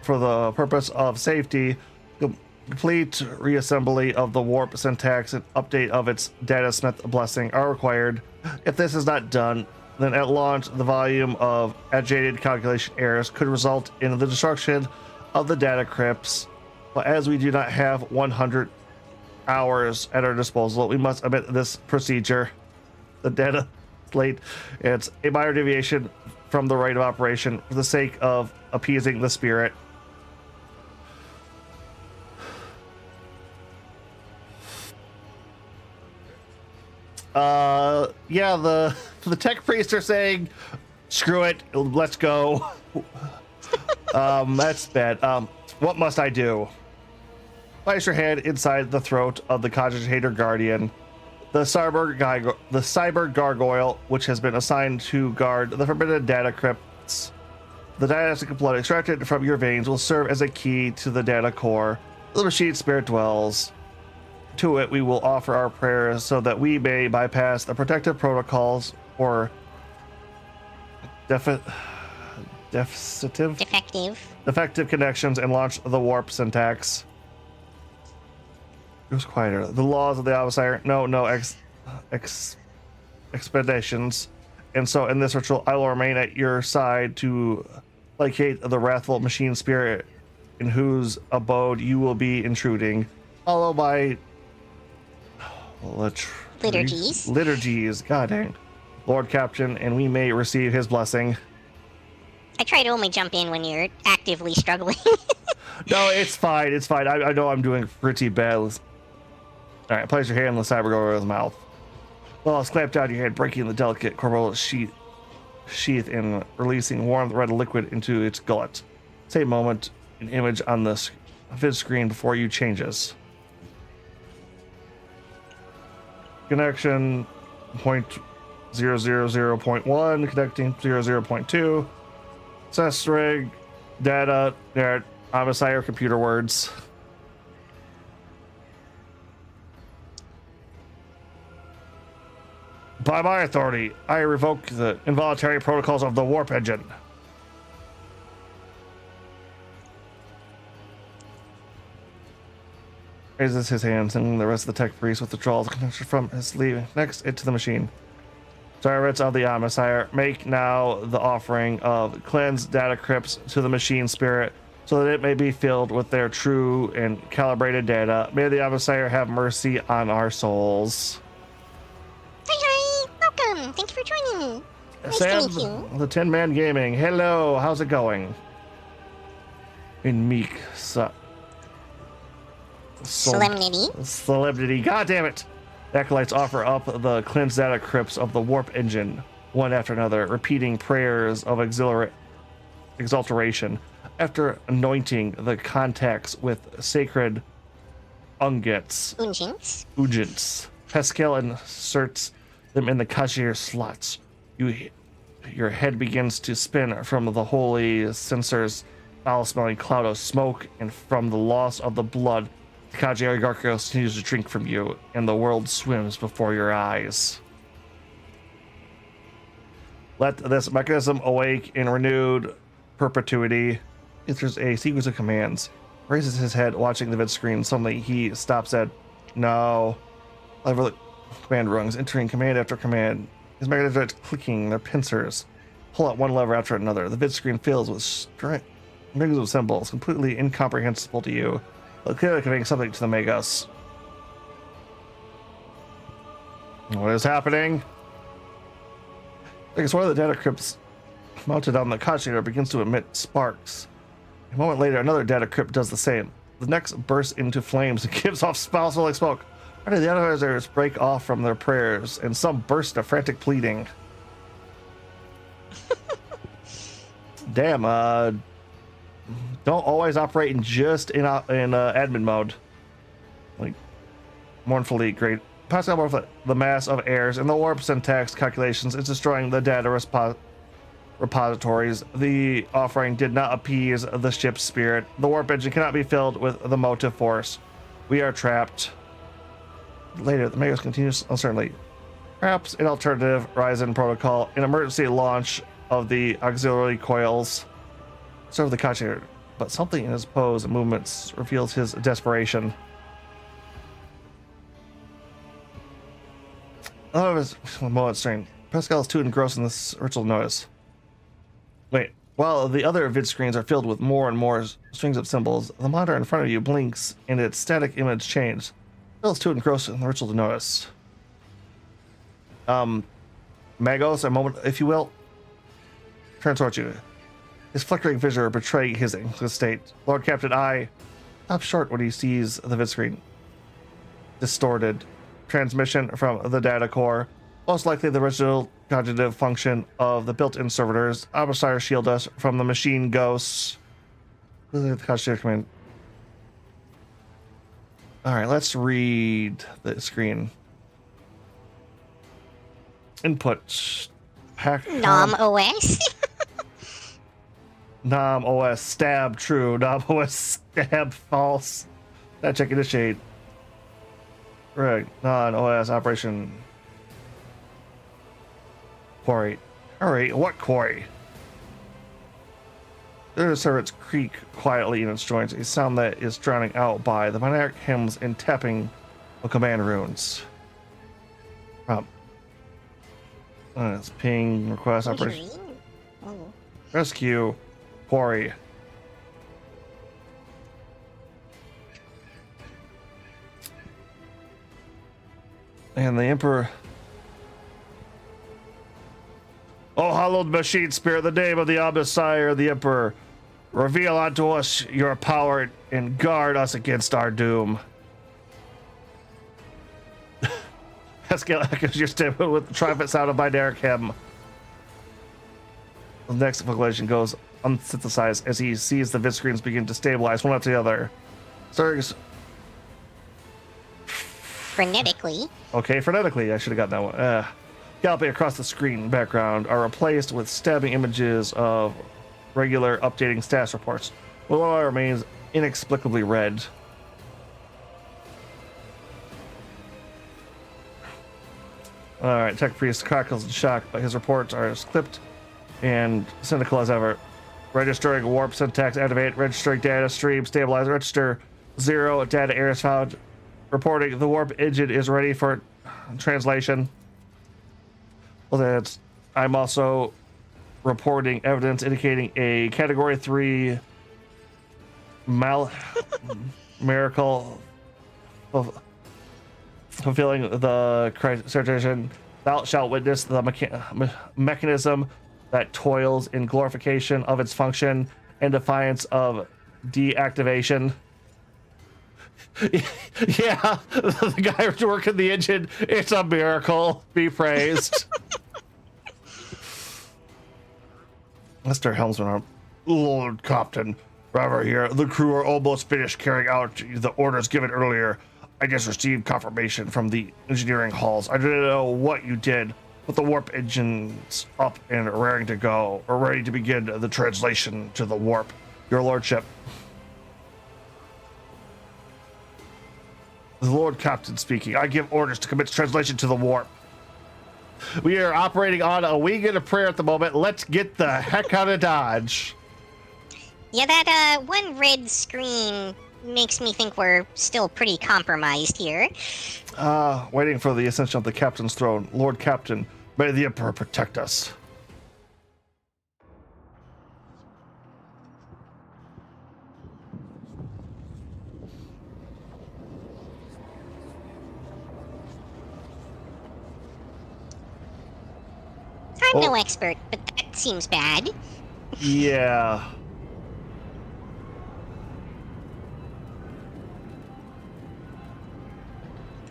for the purpose of safety, complete reassembly of the warp syntax and update of its datasmith blessing are required. If this is not done, then at launch, the volume of agitated calculation errors could result in the destruction of the data crypts. But as we do not have 100 hours at our disposal, we must omit this procedure. The data slate, it's a minor deviation from the right of operation for the sake of appeasing the spirit. Yeah, the tech priests are saying, screw it, let's go. That's bad. What must I do? Place your hand inside the throat of the cogitator guardian. The cyber gargoyle, which has been assigned to guard the forbidden data crypts. The dynastic blood extracted from your veins will serve as a key to the data core. The machine spirit dwells. To it, we will offer our prayers so that we may bypass the protective protocols or defective connections and launch the warp syntax. It was quieter. The laws of the Omnissiah, no expeditions. And so in this ritual, I will remain at your side to placate the wrathful machine spirit in whose abode you will be intruding. Follow by liturgies. God dang. Lord Captain, and we may receive his blessing. I try to only jump in when you're actively struggling. No, it's fine. It's fine. I know I'm doing pretty bad. All right, place your hand on the cyber gargoyle's mouth. Well, clamp down your hand, breaking the delicate corporeal sheath and releasing warm red liquid into its gullet. Same moment, an image on the vid screen before you changes. Connection 0.000.1, connecting 00.2. Access rig, data, Omnissiah computer words. By my authority, I revoke the involuntary protocols of the warp engine. Raises his hands, and the rest of the tech priest withdraws the connection from his sleeve. Next, into the machine. Servants of the Omnissiah, make now the offering of cleansed data crypts to the machine spirit, so that it may be filled with their true and calibrated data. May the Omnissiah have mercy on our souls. Hi, welcome. Thank you for joining. Nice Sam, to meet you. the Tin Man Gaming. Hello, how's it going? In meek solemnity. God damn it! The acolytes offer up the cleansed data crypts of the warp engine, one after another, repeating prayers of exaltation. After anointing the contacts with sacred ungets, Pascal inserts them in the cashier slots. Your head begins to spin from the holy sensors, foul-smelling cloud of smoke, and from the loss of the blood. The Kaji Gargos continues to drink from you, and the world swims before your eyes. Let this mechanism awake in renewed perpetuity. Enters a sequence of commands. Raises his head, watching the vid screen. Suddenly, he stops at no. Lever command rungs, entering command after command. His mechanisms are clicking their pincers. Pull out one lever after another. The vid screen fills with strings of symbols, completely incomprehensible to you, but clearly conveying something to the Magos. What is happening? I guess one of the data crypts mounted on the container begins to emit sparks. A moment later, another data crypt does the same. The next bursts into flames and gives off spousal like smoke. Why do the others break off from their prayers, and some burst of frantic pleading? Damn, don't always operate in admin mode. Like, mournfully great. Pascal mournfully, the mass of errors in the warp syntax calculations is destroying the data repositories. The offering did not appease the ship's spirit. The warp engine cannot be filled with the motive force. We are trapped. Later, the Magos continues uncertainly. Perhaps an alternative Ryzen protocol, an emergency launch of the auxiliary coils. Serve the container, but something in his pose and movements reveals his desperation. Oh, it was a moment strain. Pascal is too engrossed in this ritual notice. Wait, while the other vid screens are filled with more and more strings of symbols, the monitor in front of you blinks and its static image changes. Pascal is too engrossed in the ritual to notice. Magos, a moment, if you will, turn towards you. His flickering vision betraying his anxious state. Lord Captain I stops short when he sees the vid screen. Distorted. Transmission from the data core. Most likely the original cognitive function of the built-in servitors. Omnissiah shield us from the machine ghosts. Command. Alright, let's read the screen. Input. Nom OS. Nom OS stab true. Nom OS stab false. That check initiate. Right. Non OS operation. Quarry. Alright, what quarry? The servants creak quietly in its joints, a sound that is drowning out by the monarch hymns and tapping of command runes. It's ping, request, operation. Rescue, quarry. And the Emperor. Oh, hallowed machine spirit, the name of the Omnissiah, the Emperor, reveal unto us your power and guard us against our doom. Pascal echoes your statement with the triumphant sound of my Derek hymn. The next evaluation goes unsynthesized as he sees the vid screens begin to stabilize one after the other. Sergs. Frenetically. Okay, frenetically. I should have gotten that one. Galloping across the screen background are replaced with stabbing images of regular updating status reports. While one remains inexplicably red. All right, Tech Priest crackles in shock, but his reports are as clipped and cynical as ever. Registering warp syntax activate, registering data stream stabilize, register 0 data errors found. Reporting the warp engine is ready for translation. Well, that's, I'm also reporting evidence indicating a category 3 miracle fulfilling the criterion. Thou shalt witness the mechanism that toils in glorification of its function and defiance of deactivation. Yeah, the guy working the engine, it's a miracle. Be praised. Mr. Helmsman, Lord Captain, Robert here. The crew are almost finished carrying out the orders given earlier. I just received confirmation from the engineering halls. I didn't know what you did, but the warp engine's up and raring to go. We're ready to begin the translation to the warp. Your Lordship. The Lord Captain speaking. I give orders to commence translation to the warp. We are operating on a wing and a prayer at the moment. Let's get the heck out of Dodge. Yeah, that one red screen makes me think we're still pretty compromised here. Waiting for the ascension of the captain's throne. Lord Captain, may the Emperor protect us. I'm no expert, but that seems bad. Yeah.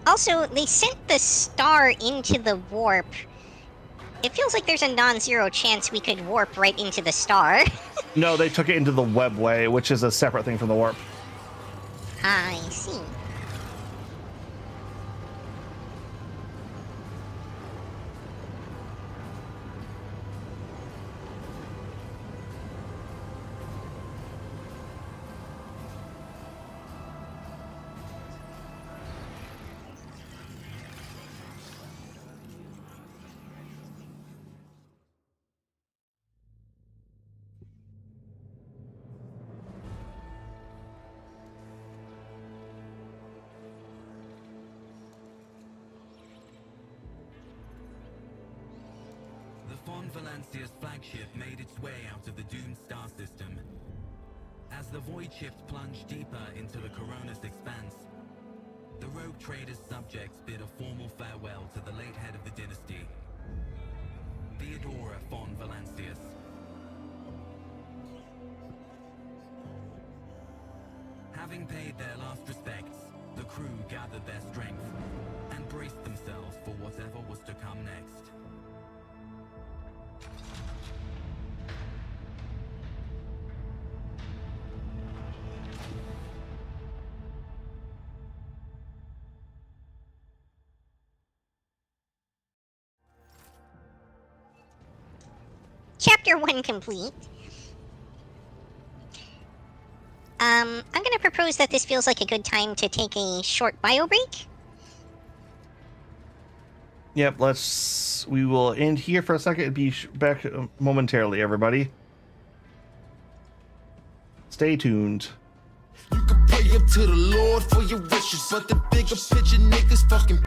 Also, they sent the star into the warp. It feels like there's a non-zero chance we could warp right into the star. No, they took it into the webway, which is a separate thing from the warp. I see. Valancia's flagship made its way out of the doomed star system. As the void shift plunged deeper into the Corona's expanse, the rogue trader's subjects bid a formal farewell to the late head of the dynasty, Theodora von Valancius. Having paid their last respects, the crew gathered their strength and braced themselves for whatever was to come next. Chapter 1 complete. I'm gonna propose that this feels like a good time to take a short bio break. Yep, we will end here for a second and be back momentarily, everybody. Stay tuned. You can pray up to the Lord for your wishes, but the bigger picture niggas fucking.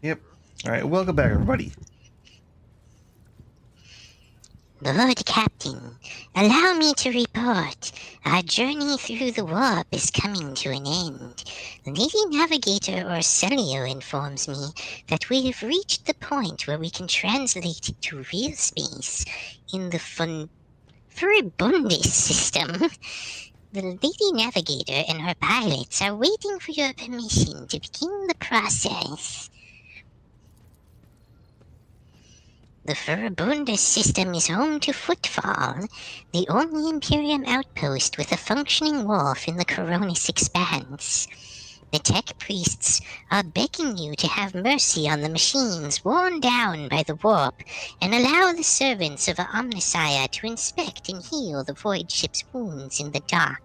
Yep. All right, welcome back, everybody. Lord Captain, allow me to report. Our journey through the warp is coming to an end. Lady Navigator Orselio informs me that we have reached the point where we can translate to real space in the Furibundus system. The Lady Navigator and her pilots are waiting for your permission to begin the process. The Furibundus system is home to Footfall, the only Imperium outpost with a functioning wharf in the Coronis Expanse. The tech priests are begging you to have mercy on the machines worn down by the warp and allow the servants of Omnissiah to inspect and heal the void ship's wounds in the dock.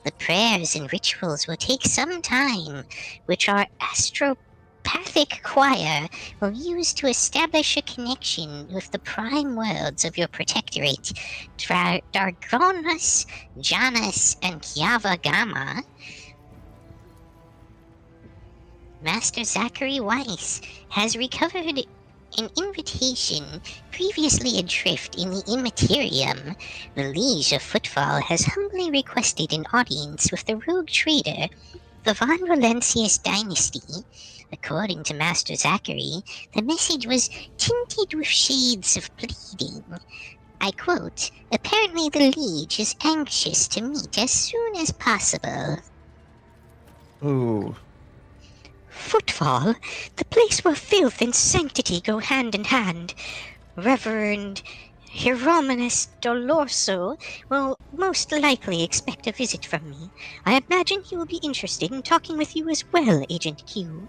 The prayers and rituals will take some time, which our astropathic choir will use to establish a connection with the prime worlds of your protectorate, Dargonus, Janus, and Kiava Gamma. Master Zachary Weiss has recovered an invitation previously adrift in the Immaterium. The Liege of Footfall has humbly requested an audience with the rogue trader, the Von Valencius dynasty. According to Master Zachary, the message was tinted with shades of pleading. I quote, "Apparently the Liege is anxious to meet as soon as possible." Ooh. Footfall, the place where filth and sanctity go hand in hand. Reverend Hieromenus Dolorso will most likely expect a visit from me. I imagine he will be interested in talking with you as well, Agent Q.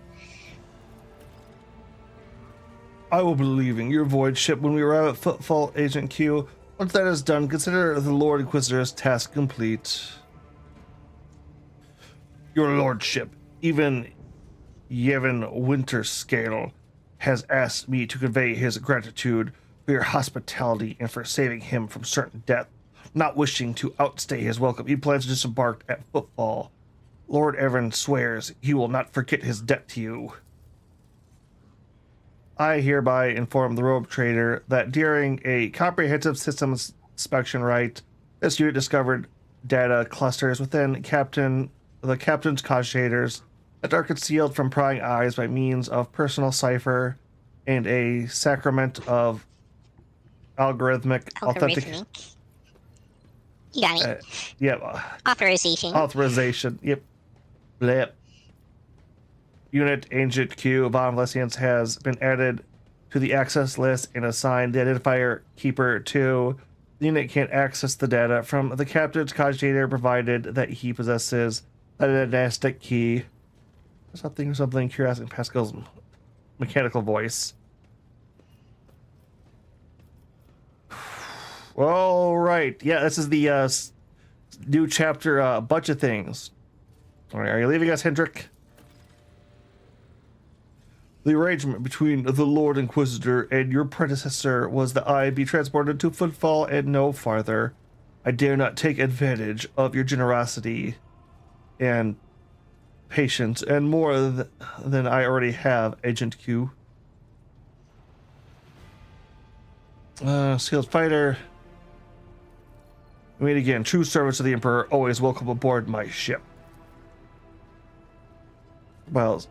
I will be leaving your void ship when we arrive at Footfall, Agent Q. Once that is done, consider the Lord Inquisitor's task complete. Your lordship, even Yevon Winterscale, has asked me to convey his gratitude for your hospitality and for saving him from certain death. Not wishing to outstay his welcome, he plans to disembark at Footfall. Lord Evan swears he will not forget his debt to you. I hereby inform the rogue trader that during a comprehensive systems inspection right, this unit discovered data clusters within the captain's cogitators that are concealed from prying eyes by means of personal cipher and a sacrament of algorithmic. You got me. Yep. Authorization. Yep. Blip. Unit Agent Q Von Valencius has been added to the access list and assigned the identifier Keeper 2. The unit can't access the data from the captain's cogitator provided that he possesses a dynastic key. Something curious in Pascal's mechanical voice. All right. Yeah, this is the new chapter, a bunch of things. All right, are you leaving us, Hendrik? The arrangement between the Lord Inquisitor and your predecessor was that I be transported to Footfall and no farther. I dare not take advantage of your generosity and patience, and more than I already have, Agent Q. Sealed fighter. Meet again. True servants of the Emperor, always welcome aboard my ship. Well,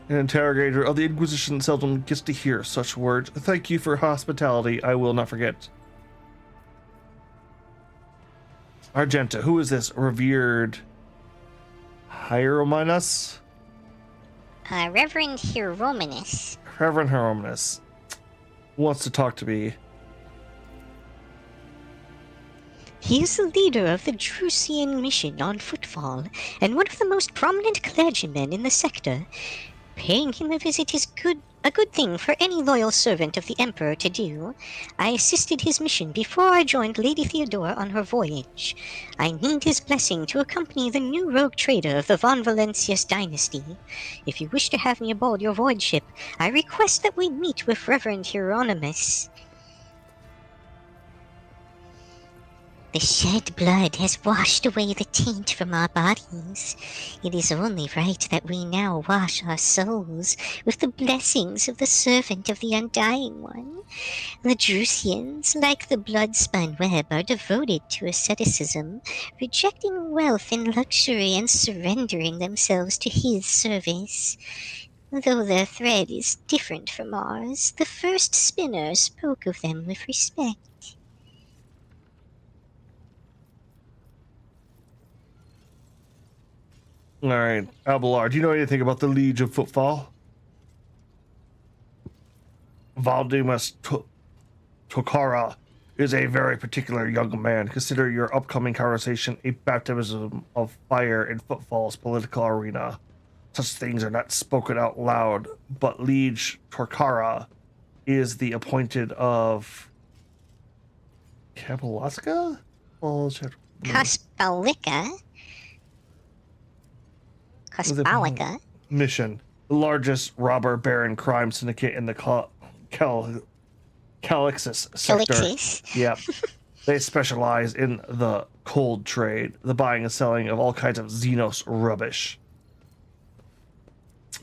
an interrogator of the Inquisition seldom gets to hear such words. Thank you for hospitality. I will not forget. Argenta, who is this revered Hieromenus? Reverend Hieromenus. Reverend Hieromenus wants to talk to me. He is the leader of the Drusian mission on Footfall, and one of the most prominent clergymen in the sector. Paying him a visit is a good thing for any loyal servant of the Emperor to do. I assisted his mission before I joined Lady Theodora on her voyage. I need his blessing to accompany the new rogue trader of the Von Valencius dynasty. If you wish to have me aboard your void ship, I request that we meet with Reverend Hieronymus. The shed blood has washed away the taint from our bodies. It is only right that we now wash our souls with the blessings of the servant of the Undying One. The Drusians, like the blood-spun web, are devoted to asceticism, rejecting wealth and luxury and surrendering themselves to his service. Though their thread is different from ours, the first spinner spoke of them with respect. All right, Abelard, do you know anything about the Liege of Footfall? Valdemas Tokara is a very particular young man. Consider your upcoming conversation a baptism of fire in Footfall's political arena. Such things are not spoken out loud, but Liege Torkara is the appointed of Kabalaska? Kospalika? Kospalika? Mission. The largest robber baron crime syndicate in the Calixis sector. Calixis? Yep. They specialize in the cold trade, the buying and selling of all kinds of Xenos rubbish.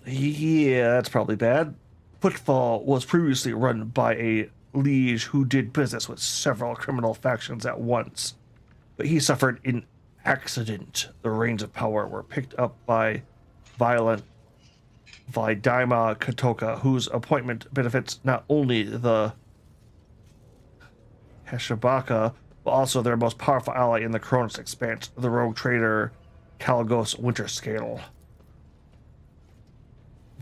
Yeah, that's probably bad. Footfall was previously run by a liege who did business with several criminal factions at once, but he suffered an accident. The reins of power were picked up by violent Vidaima Katoka, whose appointment benefits not only the Heshabaka, but also their most powerful ally in the Cronus Expanse, the rogue trader Kalgos Winterscale.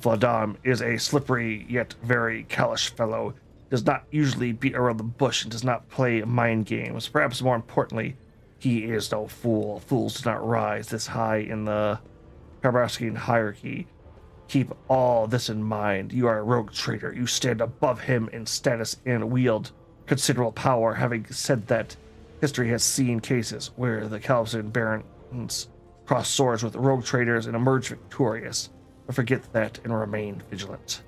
Vladam is a slippery yet very callous fellow, does not usually beat around the bush and does not play mind games. Perhaps more importantly, he is no fool. Fools do not rise this high in the Carbaskian hierarchy. Keep all this in mind. You are a rogue trader. You stand above him in status and wield considerable power. Having said that, history has seen cases where the Calvin barons cross swords with rogue traders and emerge victorious. But forget that and remain vigilant.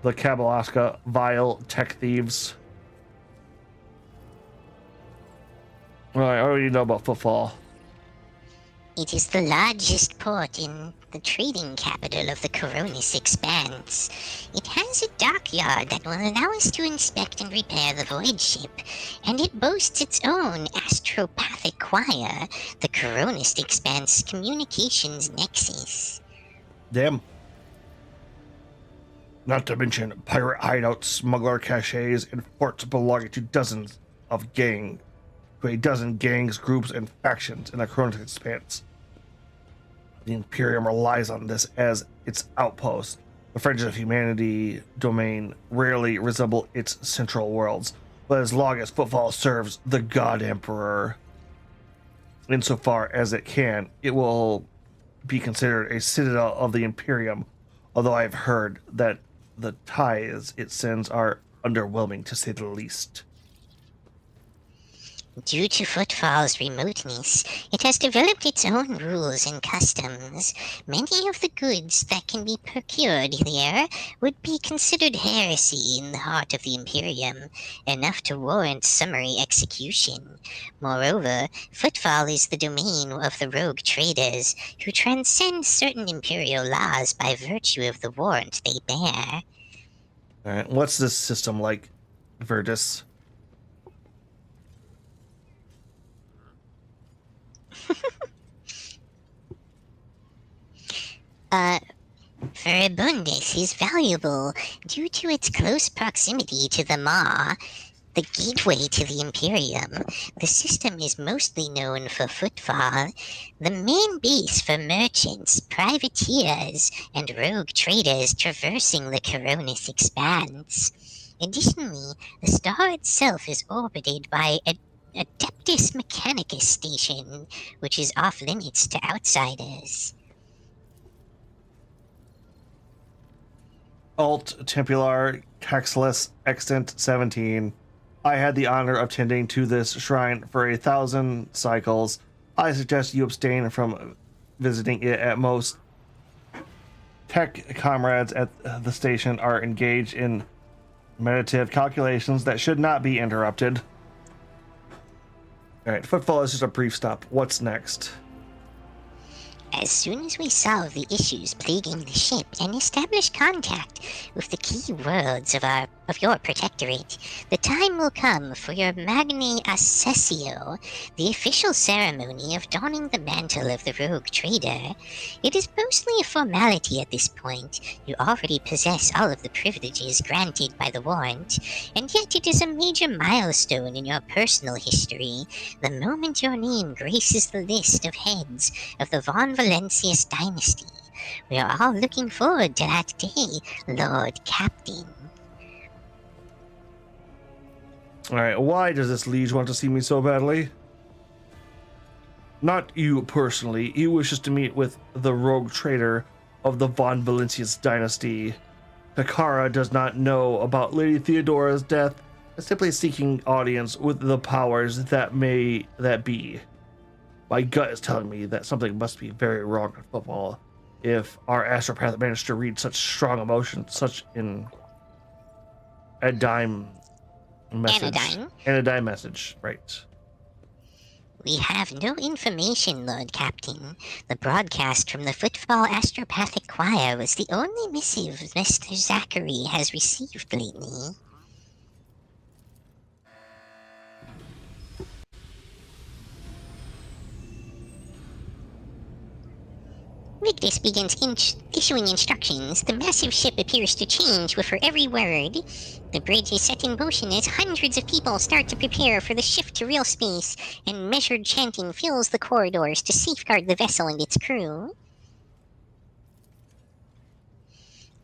The Kabalaska, vile tech thieves. Alright, I already know about Footfall. It is the largest port in the trading capital of the Coronis Expanse. It has a dockyard that will allow us to inspect and repair the void ship, and it boasts its own astropathic choir, the Coronis Expanse Communications Nexus. Damn. Not to mention pirate hideouts, smuggler caches, and forts belonging to a dozen gangs, groups, and factions in the Cronus Expanse. The Imperium relies on this as its outpost. The fringes of humanity domain rarely resemble its central worlds, but as long as Footfall serves the God Emperor, insofar as it can, it will be considered a citadel of the Imperium, although I have heard that the ties it sends are underwhelming to say the least. Due to Footfall's remoteness, it has developed its own rules and customs. Many of the goods that can be procured there would be considered heresy in the heart of the Imperium, enough to warrant summary execution. Moreover, Footfall is the domain of the rogue traders, who transcend certain Imperial laws by virtue of the warrant they bear. Alright, what's this system like, Virtus? Verabundus is valuable due to its close proximity to the Maw, the gateway to the Imperium. The system is mostly known for Footfall, the main base for merchants, privateers, and rogue traders traversing the Coronis Expanse. Additionally, the star itself is orbited by a Adeptus Mechanicus station, which is off limits to outsiders. Alt Templar Caxless Extant 17. I had the honor of tending to this shrine for 1,000 cycles. I suggest you abstain from visiting it at most. Tech comrades at the station are engaged in Meditative calculations that should not be interrupted. All right, footfall is just a brief stop. What's next? As soon as we solve the issues plaguing the ship and establish contact with the key worlds of your protectorate, the time will come for your Magni Accessio, the official ceremony of donning the mantle of the rogue trader. It is mostly a formality at this point. You already possess all of the privileges granted by the warrant, and yet it is a major milestone in your personal history, the moment your name graces the list of heads of the Von Valencius dynasty. We are all looking forward to that day, Lord Captain. Alright, why does this liege want to see me so badly? Not you personally. He wishes to meet with the rogue trader of the Von Valencius dynasty. Takara does not know about Lady Theodora's death, and simply seeking audience with the powers that be. My gut is telling me that something must be very wrong in football if our astropath managed to read such strong emotions, such in a dime message. Anodyne message, right. We have no information, Lord Captain. The broadcast from the Football Astropathic Choir was the only missive Mr. Zachary has received lately. Victus begins issuing instructions. The massive ship appears to change with her every word. The bridge is set in motion as hundreds of people start to prepare for the shift to real space, and measured chanting fills the corridors to safeguard the vessel and its crew.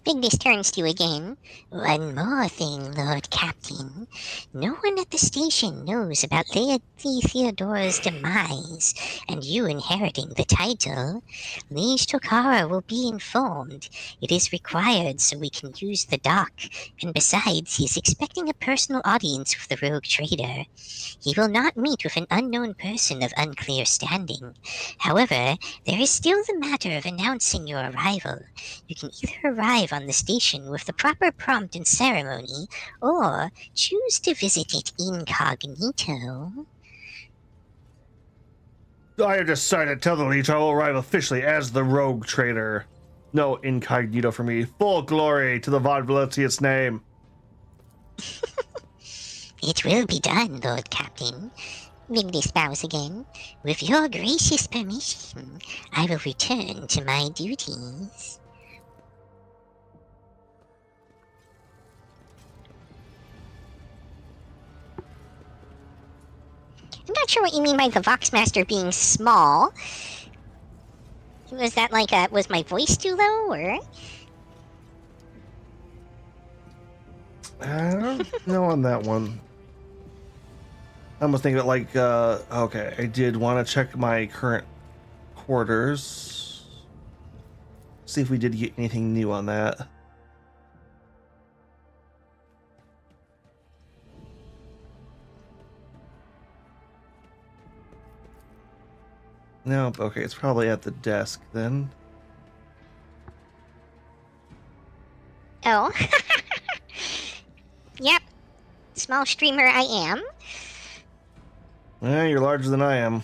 Vigdis turns to you again. One more thing, Lord Captain. No one at the station knows about Lady Theodora's demise, and you inheriting the title. Liege Tokara will be informed. It is required so we can use the dock, and besides, he is expecting a personal audience with the rogue trader. He will not meet with an unknown person of unclear standing. However, there is still the matter of announcing your arrival. You can either arrive on the station with the proper prompt and ceremony, or choose to visit it incognito. I have decided to tell the liege I will arrive officially as the rogue trader. No incognito for me. Full glory to the Von Valencius name. It will be done, Lord Captain. Vigdis bows again. With your gracious permission, I will return to my duties. I'm not sure what you mean by the Voxmaster being small. Was that like was my voice too low, or? I don't know on that one. I almost think of it like, okay, I did want to check my current quarters. See if we did get anything new on that. No, okay, it's probably at the desk then. Oh. Yep. Small streamer I am. You're larger than I am.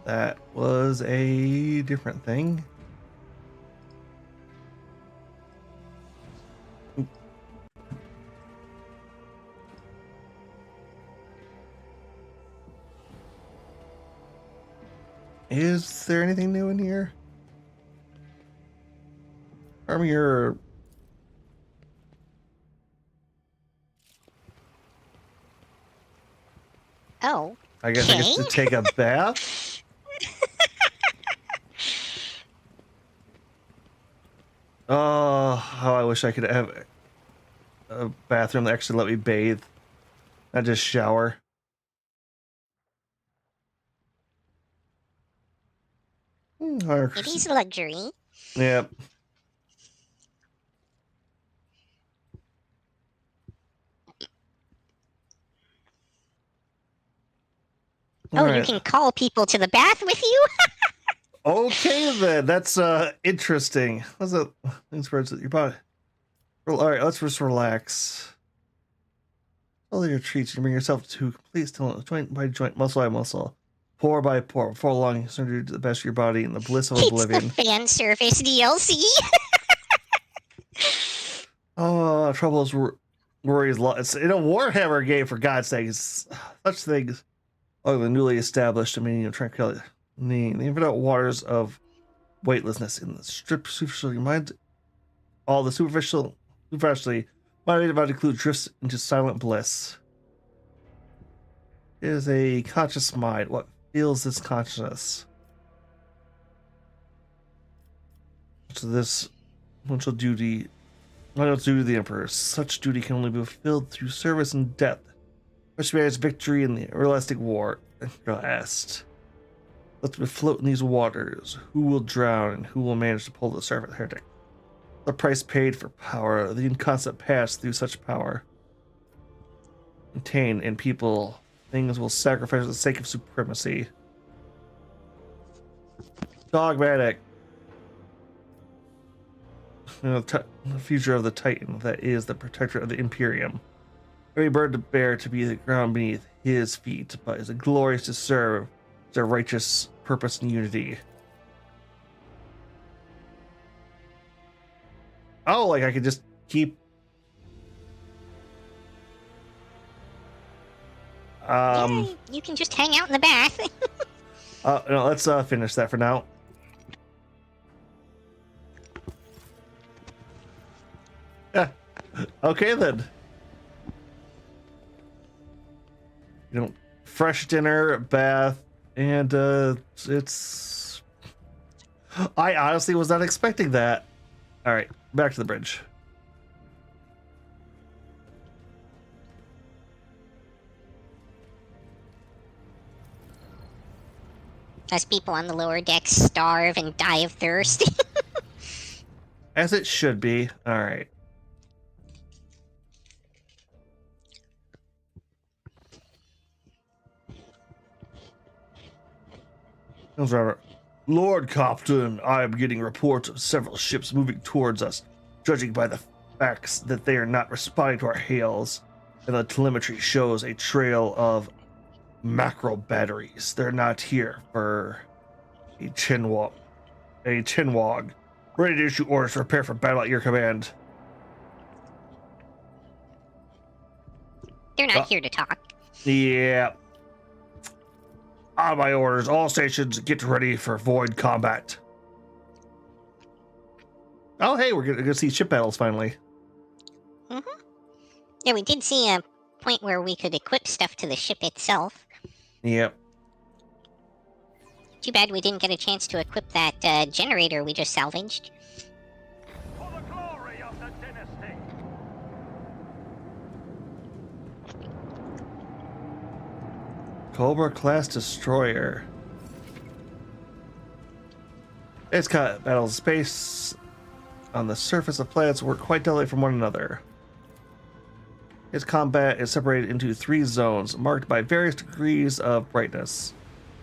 That was a different thing. Is there anything new in here? Your Oh. I guess I get to take a bath? Oh, how I wish I could have a bathroom that actually let me bathe, not just shower. It is a luxury. Yep. Oh, right. You can call people to the bath with you? Okay then, that's interesting. What's that? Thanks for your body. All right, let's just relax. Slowly retreat and bring yourself to complete stillness, joint by joint, muscle by muscle, pore by pore. Before long, you surrender to the best of your body in the bliss of oblivion. It's the fan service DLC. Oh, trouble is worries. It's in a Warhammer game, for God's sake. It's such things. Oh, the newly established dominion of tranquility. The infinite waters of weightlessness in the strip superficially mind. All the superficially motivated by include drifts into silent bliss. It is a conscious mind. What feels this consciousness? So this essential duty. Not due to the Emperor. Such duty can only be fulfilled through service and death. Which means victory in the everlasting war. Asked. Let me float in these waters. Who will drown and who will manage to pull the servant heretic? The price paid for power, the inconstant pass through such power. Contained in people, things will sacrifice for the sake of supremacy. Dogmatic. The future of the Titan that is the protector of the Imperium. Every bird to bear to be the ground beneath his feet, but is a glorious to serve their righteous purpose and unity. Oh, like I could just keep. Yeah, you can just hang out in the bath. No, let's finish that for now. Yeah. Okay then. You know, fresh dinner, bath, and it's. I honestly was not expecting that. All right, back to the bridge. As people on the lower decks starve and die of thirst. As it should be. All right. Lord Captain, I am getting reports of several ships moving towards us, judging by the facts that they are not responding to our hails, and the telemetry shows a trail of macro batteries. They're not here for a chinwag, ready to issue orders to prepare for battle at your command. They're not here to talk. Yeah. On my orders, all stations get ready for void combat. Oh, hey, we're gonna see ship battles finally. Yeah, we did see a point where we could equip stuff to the ship itself. Yep. Too bad we didn't get a chance to equip that generator we just salvaged. For the glory of the dynasty. Cobra class destroyer. It's got battles space on the surface of planets work quite differently from one another. Its combat is separated into 3 zones, marked by various degrees of brightness.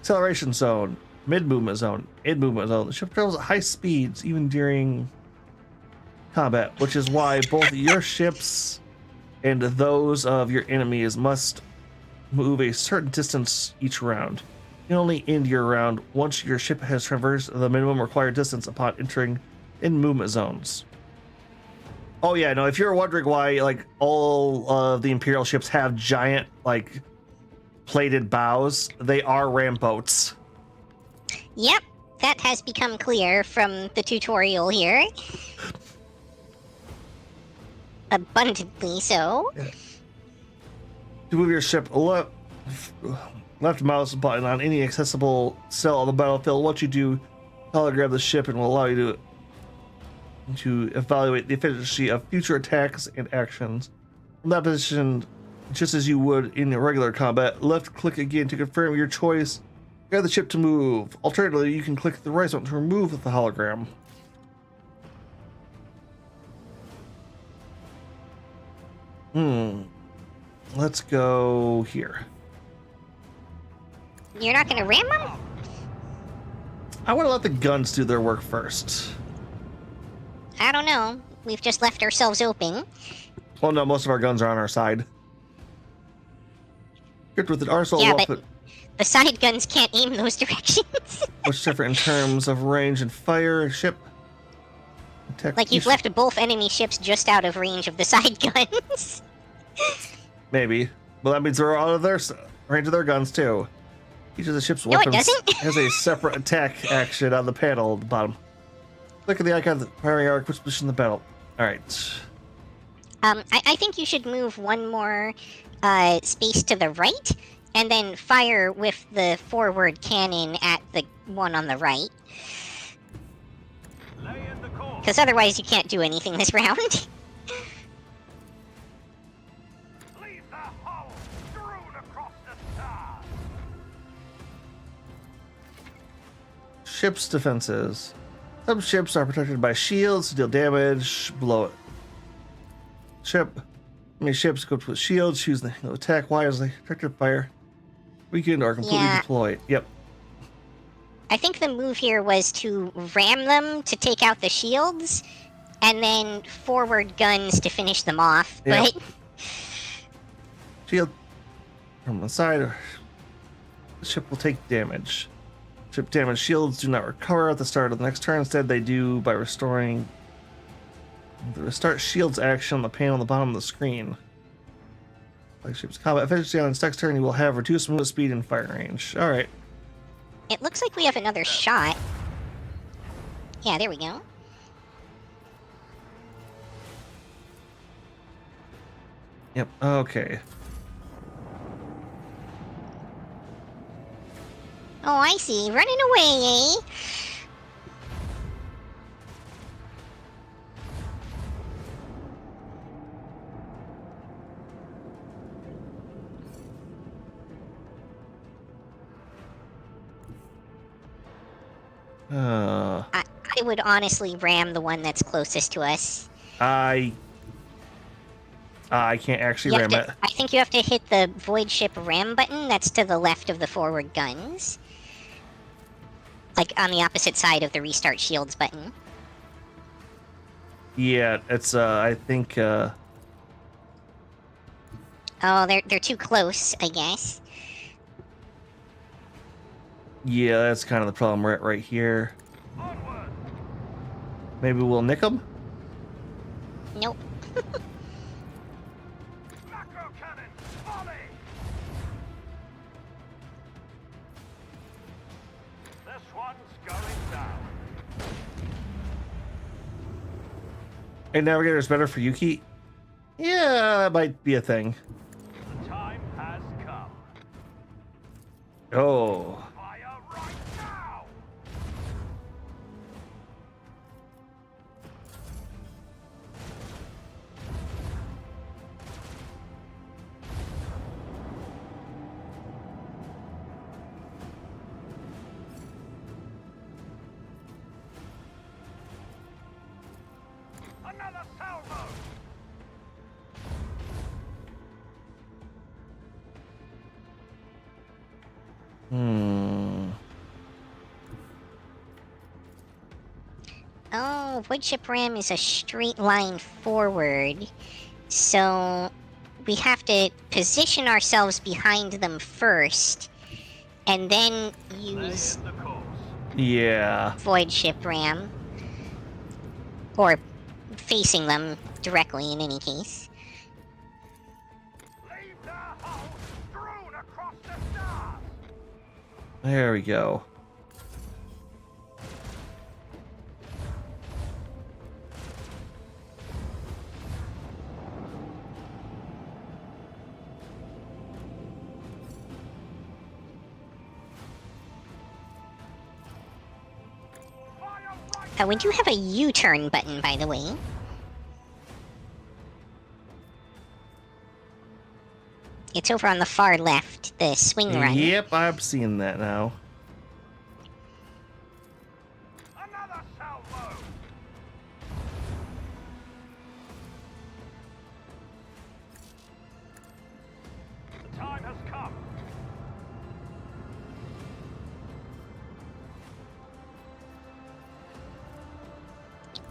Acceleration zone, mid-movement zone, in-movement zone. The ship travels at high speeds, even during combat, which is why both your ships and those of your enemies must move a certain distance each round. You can only end your round once your ship has traversed the minimum required distance upon entering in-movement zones. Oh yeah, no, if you're wondering why, like, all of the Imperial ships have giant, like, plated bows, they are ram boats. Yep, that has become clear from the tutorial here. Abundantly so. Yeah. To move your ship, left mouse button on any accessible cell on the battlefield. Once you do, hologram the ship and will allow you to evaluate the efficiency of future attacks and actions. From that position, just as you would in regular combat, left click again to confirm your choice. Get the ship to move. Alternatively, you can click the right button to remove the hologram. Let's go here. You're not gonna ram them? I want to let the guns do their work first. I don't know. we've just left ourselves open. Well, no, most of our guns are on our side. Good with an arsenal Yeah, weapon. but the side guns can't aim those directions. What's different in terms of range and fire? Ship. Attack Like, you've each- left both enemy ships just out of range of the side guns. Maybe. Well, that means they're out of their range of their guns, too. Each of the ship's No, it weapons doesn't. has a separate attack action on the panel at the bottom. Click at the icon of the firing arc, which position in the battle. Alright. I think you should move one more space to the right, and then fire with the forward cannon at the one on the right. Lay in the course. Because otherwise you can't do anything this round. Leave the hull strewn across the stars. Ship's defenses. Some ships are protected by shields to deal damage below it. Many ships equipped with shields choose the attack wisely. Protected fire. Weakened or completely Yeah. deployed. Yep. I think the move here was to ram them to take out the shields, and then forward guns to finish them off. Yep. But Shield from the side. The ship will take damage. Ship damage shields do not recover at the start of the next turn. Instead, they do by restoring the restart shields action on the panel on the bottom of the screen. Like ship's combat efficiency on its next turn, you will have reduced movement speed and fire range. Alright. it looks like we have another shot. Yeah, there we go. Yep, okay. Oh, I see. Running away, eh? I would honestly ram the one that's closest to us. I can't actually You ram have it. to, I think you have to hit the void ship ram button that's to the left of the forward guns. Like on the opposite side of the restart shields button. Yeah, it's I think Oh, they're too close, I guess. yeah, that's kind of the problem right here. Onward. Maybe we'll nick them? Nope. Macro cannon. Volley. This one's going down. Hey, Navigator's better for Yuki? Yeah, that might be a thing. The time has come. Oh. Fire right now. Another salvo. Oh, void ship ram is a straight line forward. So we have to position ourselves behind them first, and then use In the course. Yeah. void ship ram. Or facing them directly in any case. Leave the hull strewn across the stars. There we go. Fire right. We do have a U-turn button, by the way. It's over on the far left, the swing run. Yep, I'm seeing that now. Another salvo. The time has come.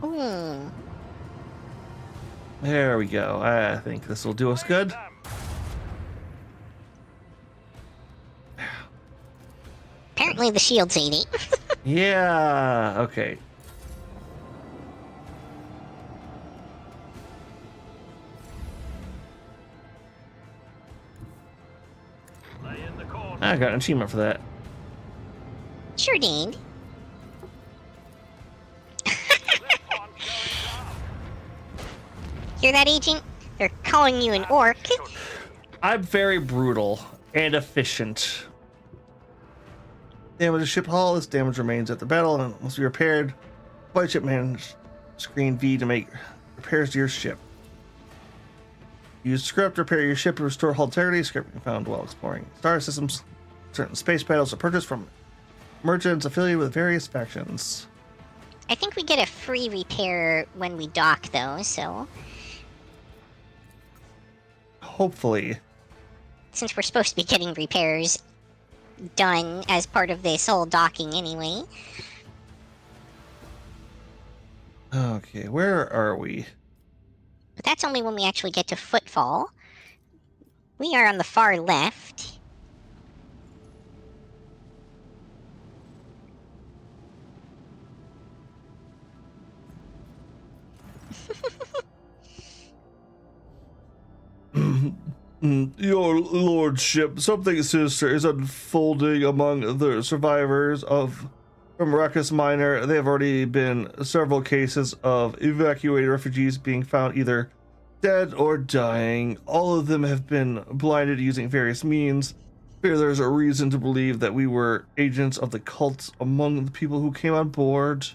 Ooh. There we go. I think this will do us good. Apparently the shield's 80. Yeah, okay. Lay in the corner. I got an achievement for that. Sure did. Hear that, Agent? They're calling you an orc. I'm very brutal and efficient. Damage to ship hull. This damage remains at the battle and must be repaired. White ship manage screen V to make repairs to your ship. Use script to repair your ship to restore hull integrity. Script can be found while exploring star systems. Certain space battles are purchased from merchants affiliated with various factions. I think we get a free repair when we dock, though, so... Hopefully. Since we're supposed to be getting repairs done as part of this whole docking anyway. Okay, where are we? But that's only when we actually get to Footfall. We are on the far left. Your lordship, something sinister is unfolding among the survivors of Maracas Minor. There have already been several cases of evacuated refugees being found either dead or dying. All of them have been blinded using various means. There's a reason to believe that we were agents of the cult among the people who came on board.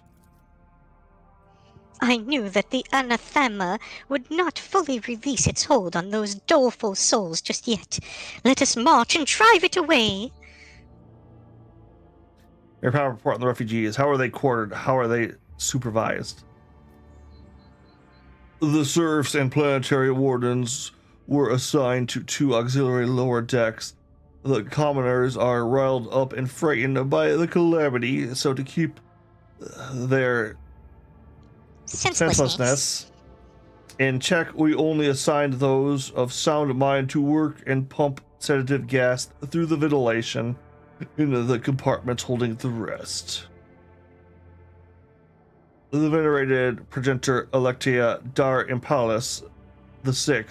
I knew that the anathema would not fully release its hold on those doleful souls just yet. Let us march and drive it away. Your power report on the refugees. How are they quartered? How are they supervised? The serfs and planetary wardens were assigned to 2 auxiliary lower decks. The commoners are riled up and frightened by the calamity, so to keep their senselessness in check, we only assigned those of sound mind to work and pump sedative gas through the ventilation into the compartments holding the rest. The venerated progenitor Electia Dar Impalis VI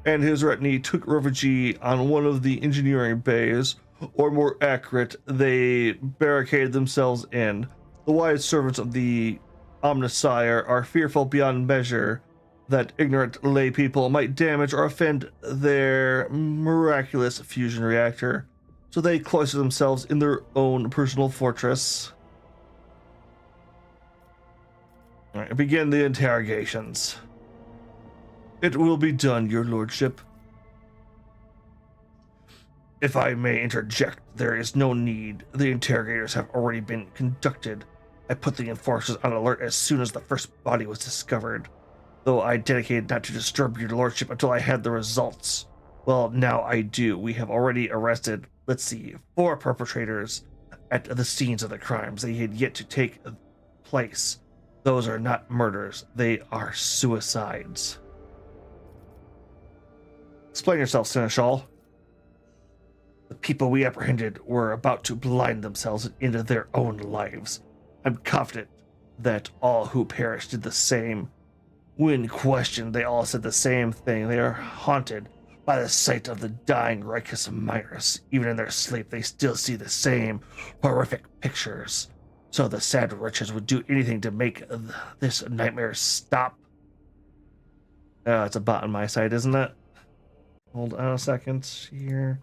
and his retinue took refuge on one of the engineering bays, or more accurate, they barricaded themselves in. The wise servants of the Omnisire are fearful beyond measure that ignorant lay people might damage or offend their miraculous fusion reactor, so they cloister themselves in their own personal fortress. All right, begin the interrogations. It will be done, your lordship. If I may interject, there is no need. The interrogators have already been conducted. I put the enforcers on alert as soon as the first body was discovered, though I dedicated not to disturb your lordship until I had the results. Well, now I do. We have already arrested, 4 perpetrators at the scenes of the crimes. They had yet to take place. Those are not murders. They are suicides. Explain yourself, Seneschal. The people we apprehended were about to blind themselves into their own lives. I'm confident that all who perished did the same. When questioned, they all said the same thing. They are haunted by the sight of the dying Ricus Minors. Even in their sleep, they still see the same horrific pictures. So the sad wretches would do anything to make this nightmare stop. It's a bot on my side, isn't it? Hold on a second here.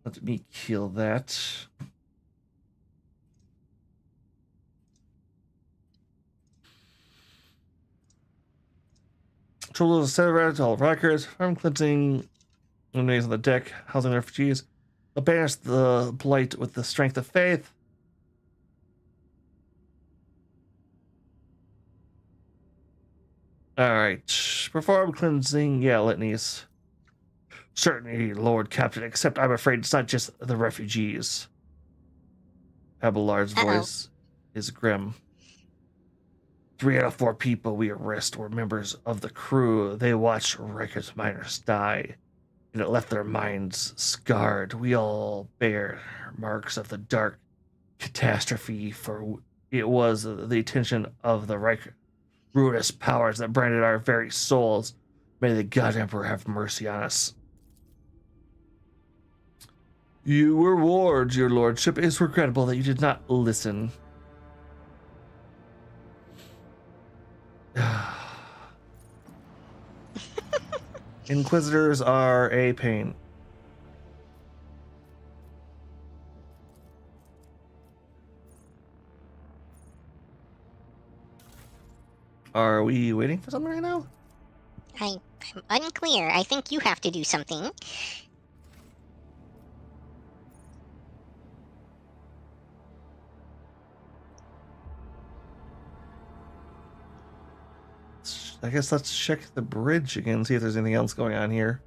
Let me kill that. Control of set of all records, farm cleansing, enemies on the deck, housing refugees. They'll banish the blight with the strength of faith. Alright. Perform cleansing, litanies. Certainly, Lord Captain, except I'm afraid it's not just the refugees. Abelard's voice is grim. 3 out of 4 people we arrest were members of the crew. They watched Riker's miners die, and it left their minds scarred. We all bear marks of the dark catastrophe, for it was the attention of the Riker ruinous powers that branded our very souls. May the God Emperor have mercy on us. You were warned, your lordship. It is regrettable that you did not listen. Inquisitors are a pain. Are we waiting for something right now? I'm unclear. I think you have to do something. I guess let's check the bridge again, see if there's anything else going on here.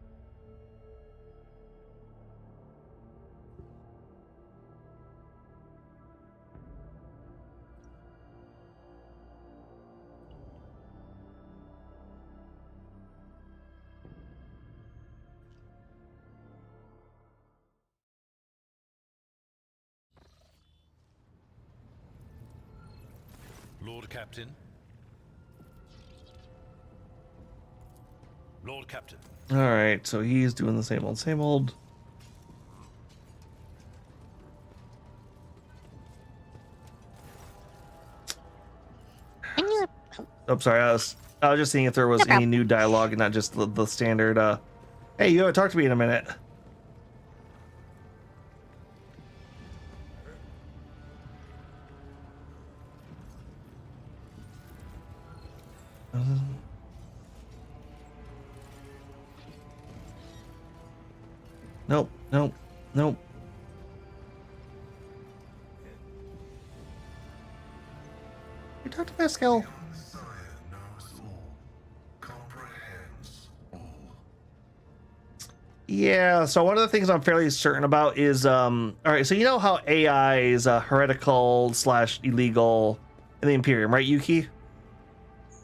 Lord Captain. Lord Captain. All right, so he's doing the same old, same old. I'm sorry, I was just seeing if there was any new dialogue and not just the standard, hey, you haven't talked to me in a minute. Nope, nope, nope. You talked to Pascal. Your Messiah knows all, comprehends all. Yeah, so one of the things I'm fairly certain about is, all right, so you know how AI is heretical / illegal in the Imperium, right, Yuki?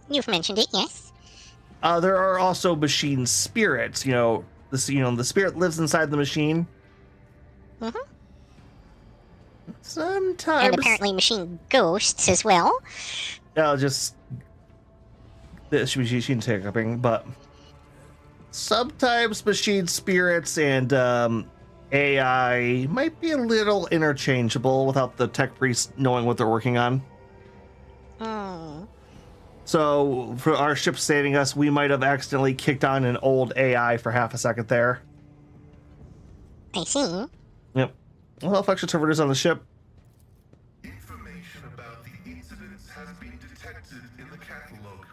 You've mentioned it, yes. There are also machine spirits, the spirit lives inside the machine. Mm-hmm. Sometimes. And apparently machine ghosts as well. Just this machine hiccuping, but sometimes machine spirits and AI might be a little interchangeable without the tech priest knowing what they're working on. Hmm. So for our ship saving us, we might have accidentally kicked on an old AI for half a second there. I see. Yep. Well, function server is on the ship. Information about the incidents has been detected in the catalog.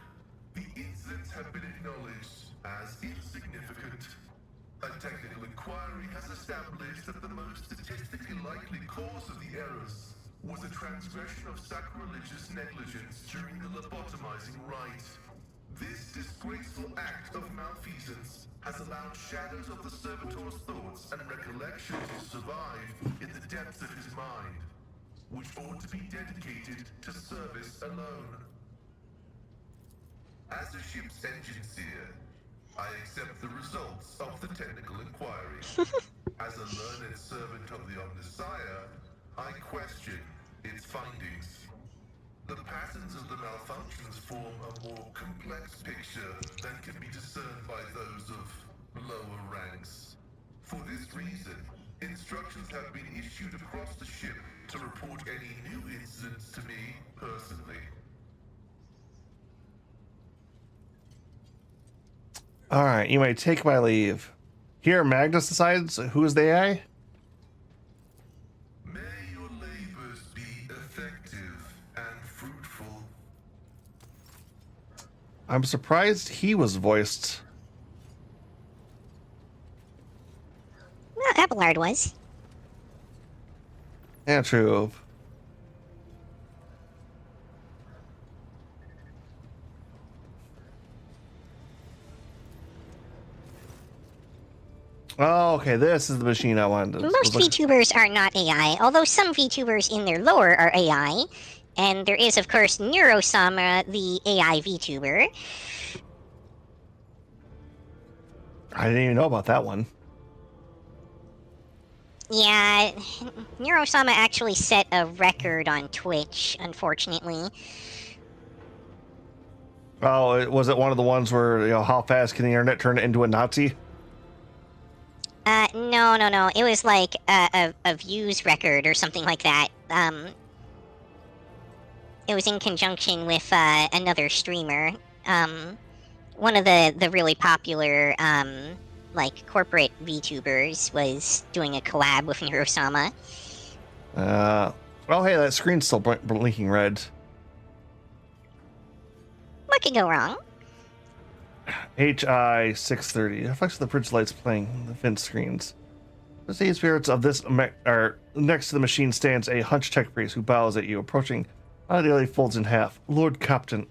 The incidents have been acknowledged as insignificant. A technical inquiry has established that the most statistically likely cause of the errors was a transgression of sacrilegious negligence during the lobotomizing rite. This disgraceful act of malfeasance has allowed shadows of the servitor's thoughts and recollections to survive in the depths of his mind, which ought to be dedicated to service alone. As a ship's engine seer, I accept the results of the technical inquiry. As a learned servant of the Omnissiah, I question its findings. The patterns of the malfunctions form a more complex picture than can be discerned by those of lower ranks. For this reason, instructions have been issued across the ship to report any new incidents to me personally. All right, you may take my leave. Here, Magnus decides who is the AI. May your labors be effective and fruitful. I'm surprised he was voiced. Well, Abelard was. Yeah, true. Oh, okay, this is the machine I wanted. Most VTubers are not AI, although some VTubers in their lore are AI, And there is, of course, Neurosama, the AI VTuber. I didn't even know about that one. Yeah, Neurosama actually set a record on Twitch, unfortunately. Oh, was it one of the ones where, you know, how fast can the internet turn it into a Nazi? No. It was like a views record or something like that. It was in conjunction with another streamer. One of the really popular like corporate VTubers was doing a collab with Neurosama. Well, hey, that screen's still blinking red. What could go wrong? HI 630. It reflects the bridge lights playing the vent screens. The stage spirits of this next to the machine stands a hunched tech priest who bows at you, approaching. Nearly folds in half. Lord Captain,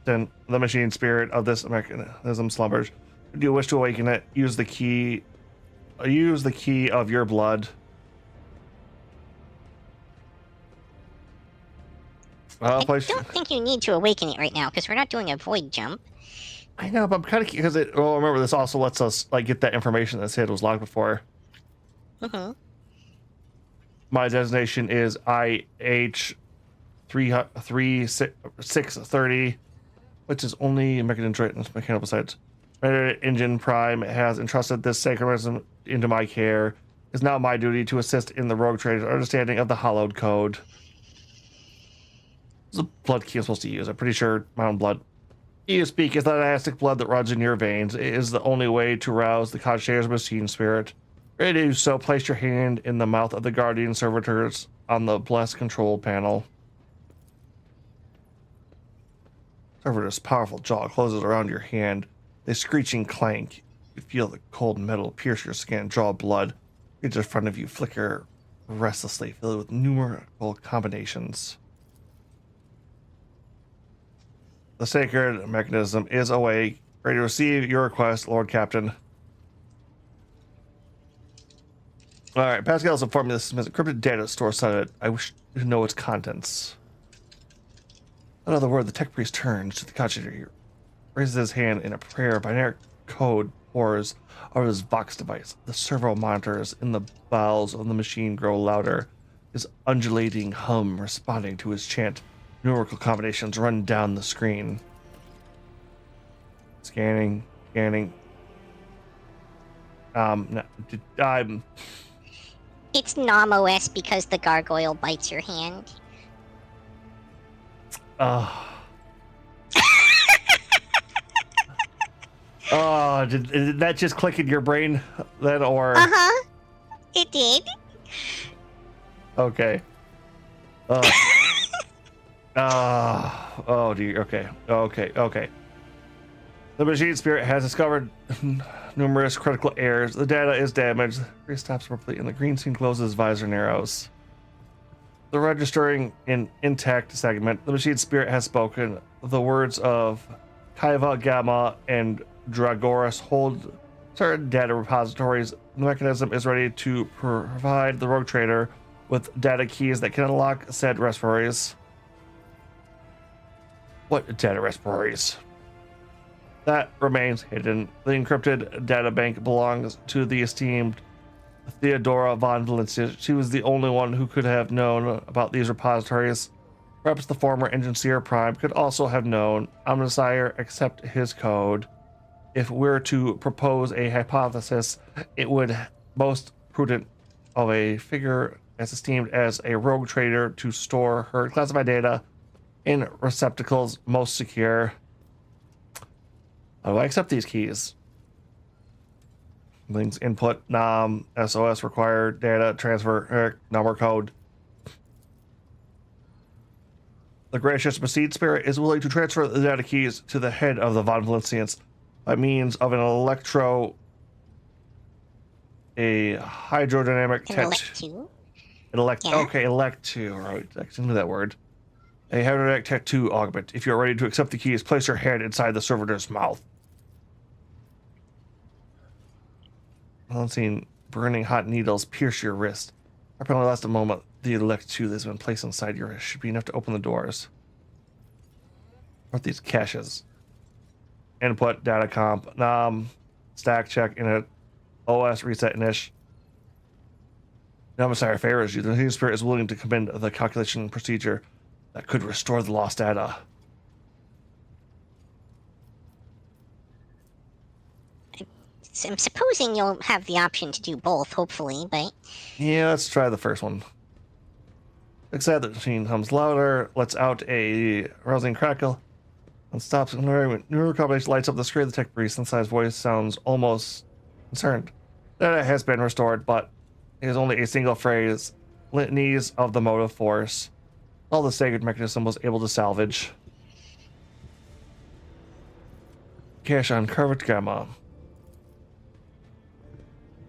the machine spirit of this mechanism slumbers. Do you wish to awaken it? Use the key of your blood. I don't think you need to awaken it right now because we're not doing a void jump. I know, but I'm kind of because it. Well, remember this also lets us like get that information that said was logged before. Mm-hmm. My designation is IH 3630, which is only mechanical sites. Engine Prime has entrusted this sacrament into my care. It's now my duty to assist in the rogue trader's understanding of the hallowed code. This is a blood key I'm supposed to use. I'm pretty sure my own blood. You speak is that elastic blood that runs in your veins. It is the only way to rouse the concierge machine spirit. Ready to do so, place your hand in the mouth of the guardian servitors on the blessed control panel. Servitor's powerful jaw closes around your hand. A screeching clank. You feel the cold metal pierce your skin, draw blood. It's in front of you flicker restlessly, filled with numerical combinations. The sacred mechanism is awake, ready to receive your request, Lord Captain. Alright, Pascal has informed me this is encrypted data store side of it. I wish to know its contents. Another word, the tech priest turns to the concierge, raises his hand in a prayer. Binary code pours over his Vox device. The servo monitors in the bowels of the machine grow louder. His undulating hum responding to his chant. Numerical combinations run down the screen. Scanning. It's NOM-OS because the gargoyle bites your hand. Did that just click in your brain then, or? Uh-huh. It did. Okay. Oh dear. Okay. The machine spirit has discovered numerous critical errors. The data is damaged. The priest stops abruptly, and the green screen closes. Visor narrows. The registering in intact segment. The machine spirit has spoken. The words of Kaiva, Gamma, and Dragoras hold certain data repositories. The mechanism is ready to provide the rogue trader with data keys that can unlock said repositories. What data repositories? That remains hidden. The encrypted data bank belongs to the esteemed Theodora von Valencia. She was the only one who could have known about these repositories. Perhaps the former Engineer Prime could also have known. Omnisire accept his code. If we're to propose a hypothesis, it would most prudent of a figure as esteemed as a rogue trader to store her classified data in receptacles most secure. How do I accept these keys? Links input nom SOS required data transfer number code. The gracious machine spirit is willing to transfer the data keys to the head of the Von Valencians by means of a hydrodynamic Elect2? elect2, right? I knew that word. A hydrodynamic tech 2 augment. If you're ready to accept the keys, place your hand inside the servitor's mouth. Balancing burning hot needles pierce your wrist. Apparently last a moment. The elect 2 that's been placed inside your should be enough to open the doors. What these caches? Input data comp. Stack check in it. OS reset niche. Emissary favors you. The Team Spirit is willing to commend the calculation procedure that could restore the lost data. I'm supposing you'll have the option to do both, hopefully, but... Yeah, let's try the first one. Except the machine hums louder, lets out a rousing crackle, and stops. Neural combination lights up the screen of the tech priest. Inside's voice sounds almost concerned. Data has been restored, but it is only a single phrase. Litanies of the motive force. All the sacred mechanism was able to salvage. Cache on curved gamma.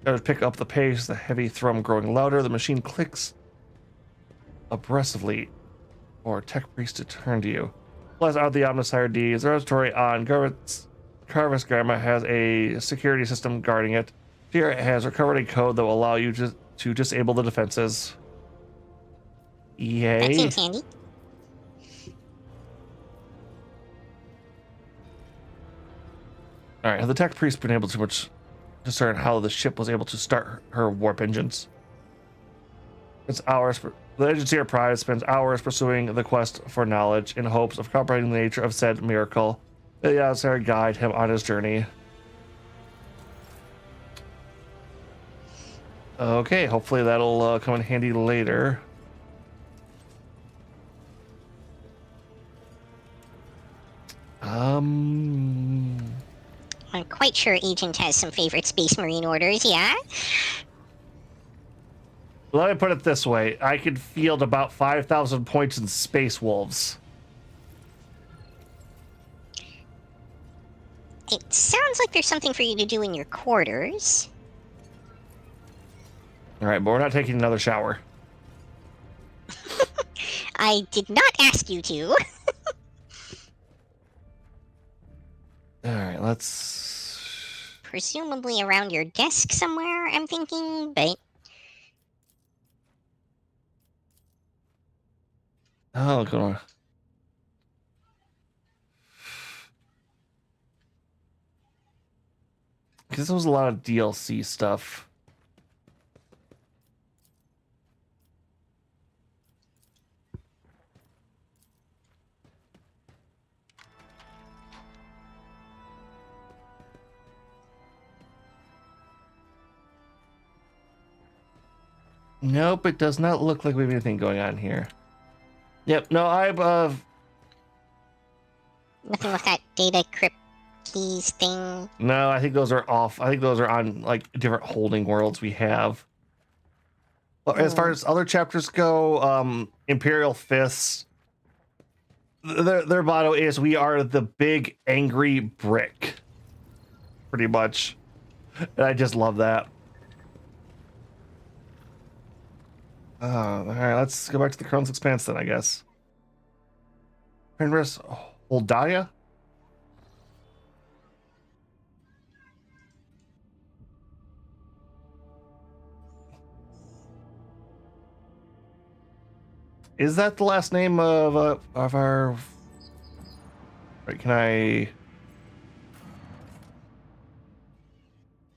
Gotta pick up the pace, the heavy thrum growing louder. The machine clicks aggressively for tech priest to turn to you. Plus out the Omnisire D. The repository on Carvis Gamma has a security system guarding it. Here it has recovered a code that will allow you to disable the defenses. Yay. That seems handy. Alright, have the tech priest been able to discern how the ship was able to start her warp engines? The agency or prize spends hours pursuing the quest for knowledge in hopes of comprehending the nature of said miracle. The outsider guide him on his journey. Okay, hopefully that'll come in handy later. I'm quite sure Agent has some favorite Space Marine orders, yeah? Let me put it this way. I could field about 5,000 points in Space Wolves. It sounds like there's something for you to do in your quarters. Alright, but we're not taking another shower. I did not ask you to. Alright, let's... Presumably around your desk somewhere, I'm thinking, but... Oh, go on. Because there was a lot of DLC stuff. Nope, it does not look like we have anything going on here. Yep, no, Nothing with that data crypt keys thing. No, I think those are off. I think those are on like different holding worlds we have. Well, as far as other chapters go, Imperial Fists, their motto is "We are the big angry brick," pretty much, and I just love that. All right, let's go back to the Crohn's Expanse then, I guess. Penris Holdaya? Is that the last name of our... Right, can I...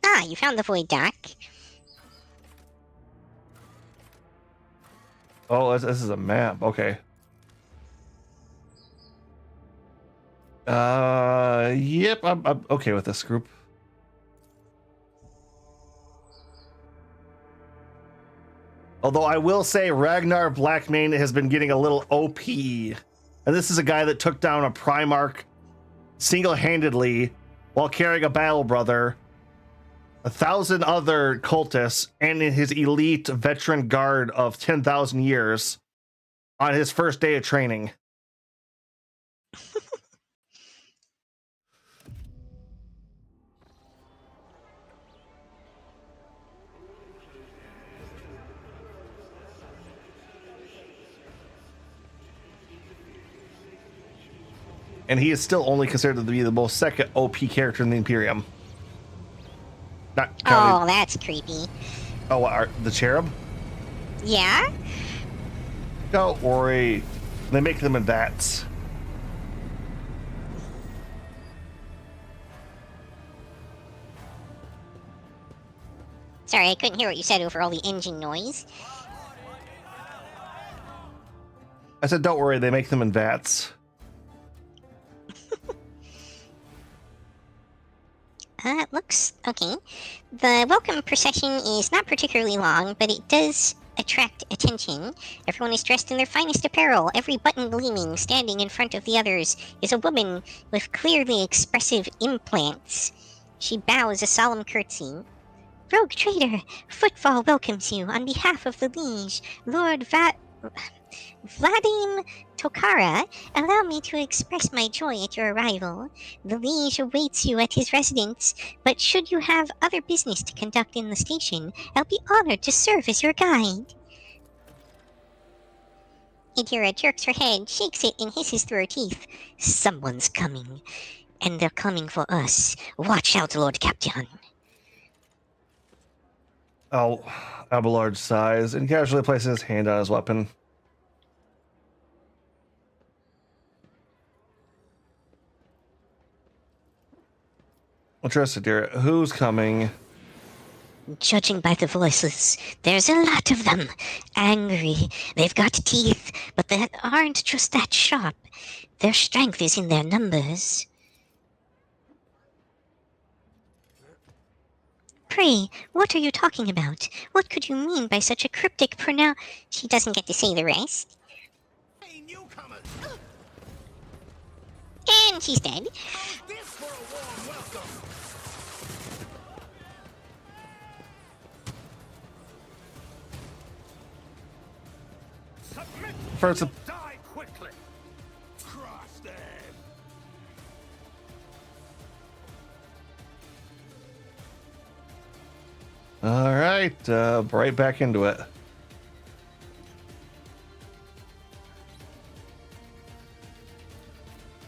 Ah, you found the Void Dock. Oh, this is a map. Okay. Yep, I'm okay with this group. Although I will say Ragnar Blackmane has been getting a little OP. And this is a guy that took down a Primarch single-handedly while carrying a battle brother, 1,000 other cultists, and in his elite veteran guard of 10,000 years on his first day of training. And he is still only considered to be the most second OP character in the Imperium. Not counting... Oh, that's creepy. Oh, what, the Cherub? Yeah? Don't worry. They make them in vats. Sorry, I couldn't hear what you said over all the engine noise. I said, don't worry, they make them in vats. Looks okay. The welcome procession is not particularly long, but it does attract attention. Everyone is dressed in their finest apparel, every button gleaming. Standing in front of the others is a woman with clearly expressive implants. She bows a solemn curtsy. Rogue trader, Footfall welcomes you on behalf of the liege, Lord Vladim Tokara. Allow me to express my joy at your arrival. The liege awaits you at his residence, but should you have other business to conduct in the station, I'll be honored to serve as your guide. Adira jerks her head, shakes it, and hisses through her teeth. Someone's coming, and they're coming for us. Watch out, Lord Captain. Abelard sighs and casually places his hand on his weapon. Interested, dear. Who's coming? Judging by the voices, there's a lot of them. Angry. They've got teeth, but they aren't just that sharp. Their strength is in their numbers. Pray, what are you talking about? What could you mean by such a cryptic pronoun? She doesn't get to say the rest. Hey, newcomers! And she's dead. How's this for a warm welcome? Submit! First, Die quickly! Cross them! all right, right back into it.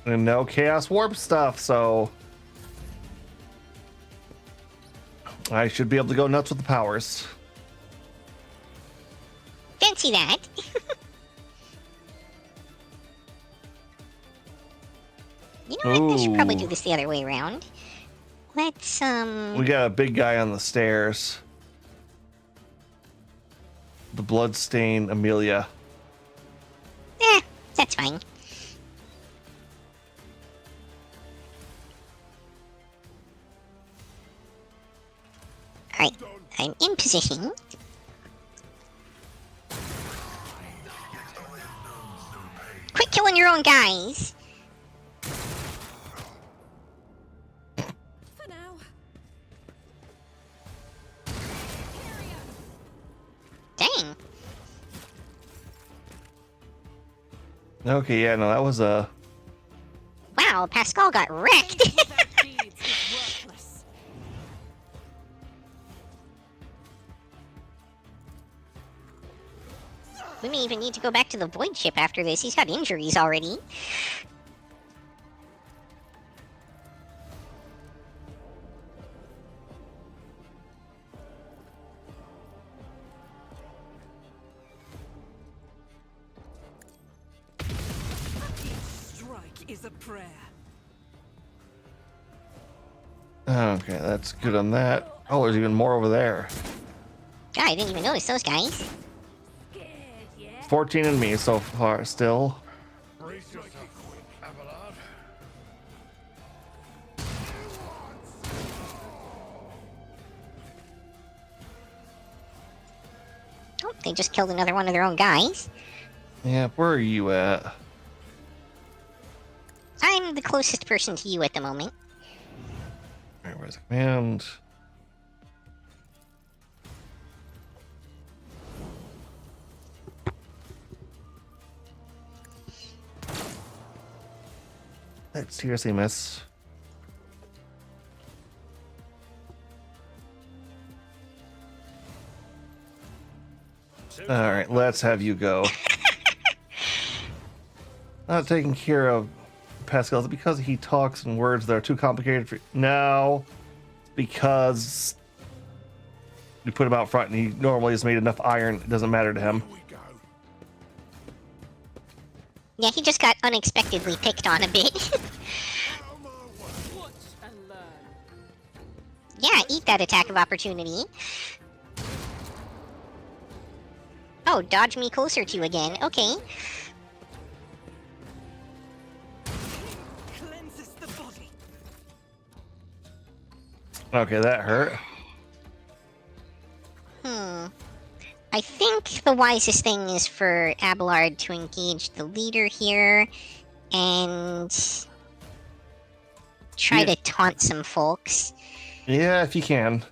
And no Chaos Warp stuff, so I should be able to go nuts with the powers. Fancy that. You know what? I should probably do this the other way around. Let's, We got a big guy on the stairs. The Bloodstain Amelia. that's fine. Alright, I'm in position. Quit killing your own guys! For now. Dang. Okay, yeah, no, that was a... Wow, Pascal got wrecked! Without deeds is worthless. We may even need to go back to the Void Ship after this. He's got injuries already. Each strike is a prayer. Okay, that's good on that. Oh, there's even more over there. God, I didn't even notice those guys. Scared, yeah? 14 in me so far, still. Brace yourself quick, Abelard. Oh, they just killed another one of their own guys. Yeah, where are you at? I'm the closest person to you at the moment. Alright, where's the command? That seriously miss. Alright, let's have you go. Not taking care of Pascal. Is it because he talks in words that are too complicated for... No. Because you put him out front and he normally has made enough iron, it doesn't matter to him. Here we go. Yeah, he just got unexpectedly picked on a bit. Watch and learn. Yeah, eat that attack of opportunity. Oh, dodge me closer to you again. Okay. Cleanses the body. Okay, that hurt. I think the wisest thing is for Abelard to engage the leader here and try Yeah. to taunt some folks. Yeah, if you can.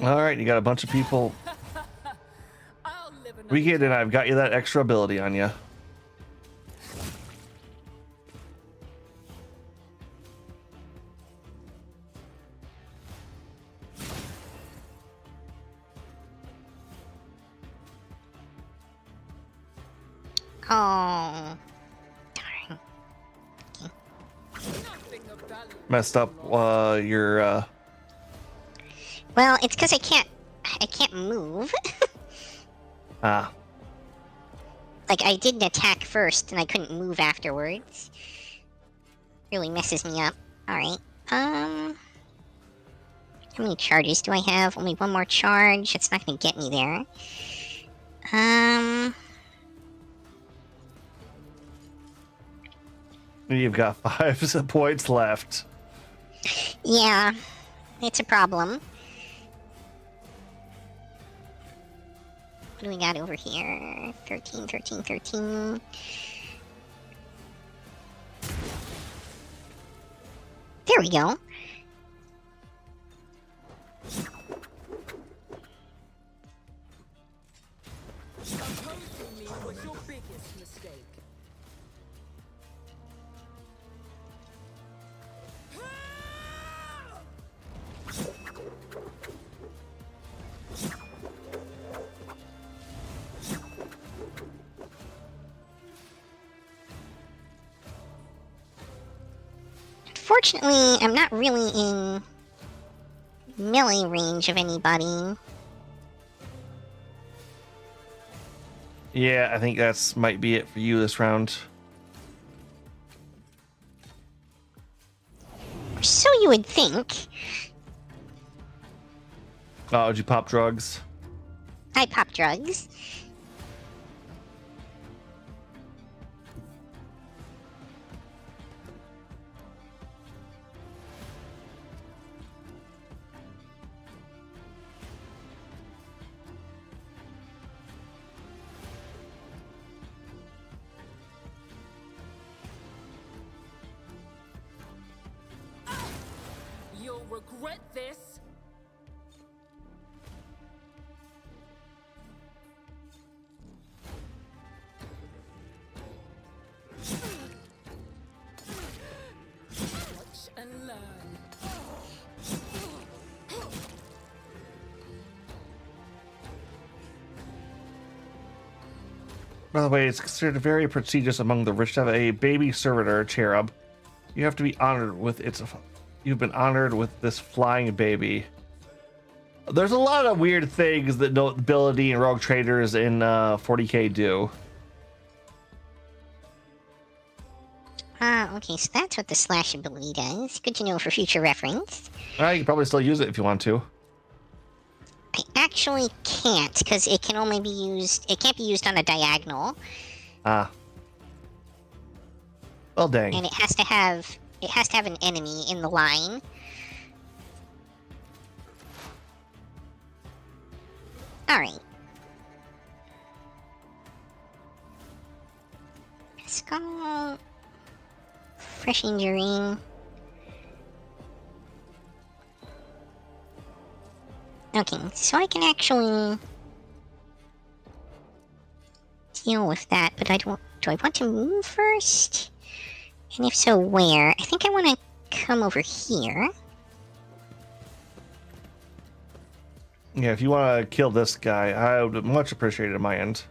All right, you got a bunch of people. I'll live another We get it. I've got you that extra ability on you. Oh. Darn. nothing of value. Messed up your. Well, it's because I can't move. Ah. Like, I did an attack first, and I couldn't move afterwards. Really messes me up. Alright, how many charges do I have? Only one more charge. That's not gonna get me there. You've got 5 points left. Yeah, it's a problem. What do we got over here? 13, 13, 13. There we go. Opposing me was your biggest mistake. Unfortunately, I'm not really in melee range of anybody. Yeah, I think that's might be it for you this round. So you would think. Oh, did you pop drugs? I pop drugs. You'll regret this. Watch and learn. By the way, it's considered very prestigious among the rich to have a baby servitor cherub. You have to be honored with its. You've been honored with this flying baby. There's a lot of weird things that nobility and rogue traders in 40k do. Ah, okay, so that's what the slash ability does. Good to know for future reference. You can probably still use it if you want to. I actually can't, because it can only be used... It can't be used on a diagonal. Ah. Well, dang. And it has to have... It has to have an enemy in the line. Alright. Let's go... Fresh injury. Okay, so I can actually deal with that, but I don't. Do I want to move first? And if so, where? I think I want to come over here. Yeah, if you want to kill this guy, I would much appreciate it on my end.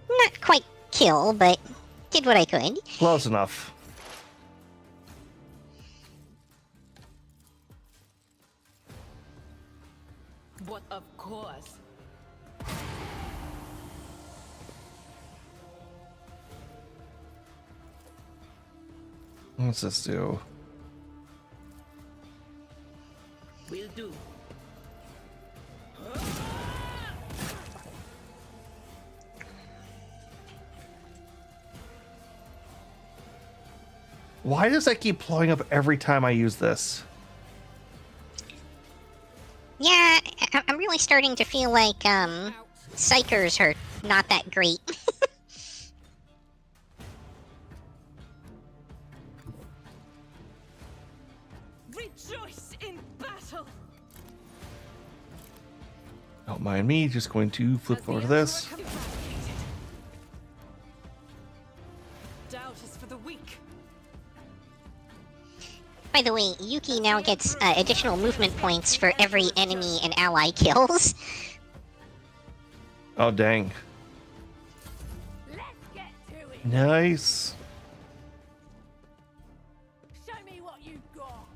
Not quite kill, but did what I could. Close enough. But of course. What's this do? Will do. Why does that keep blowing up every time I use this? Yeah, I'm really starting to feel like, Psychers are not that great. Rejoice in battle. Don't mind me, just going to flip over to this. Doubt is for the weak. By the way, Yuki now gets additional movement points for every enemy and ally kills. Oh, dang. Let's get to it. Nice. Show me what you've got.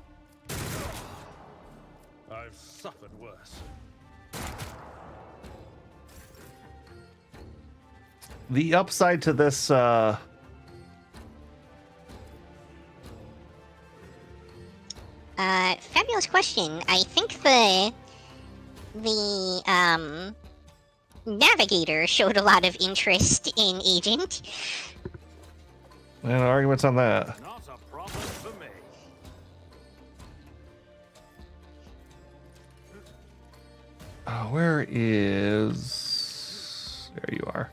I've suffered worse. The upside to this, Fabulous question. I think the Navigator showed a lot of interest in Agent. and arguments on that. Not a problem for me. Where is... There you are.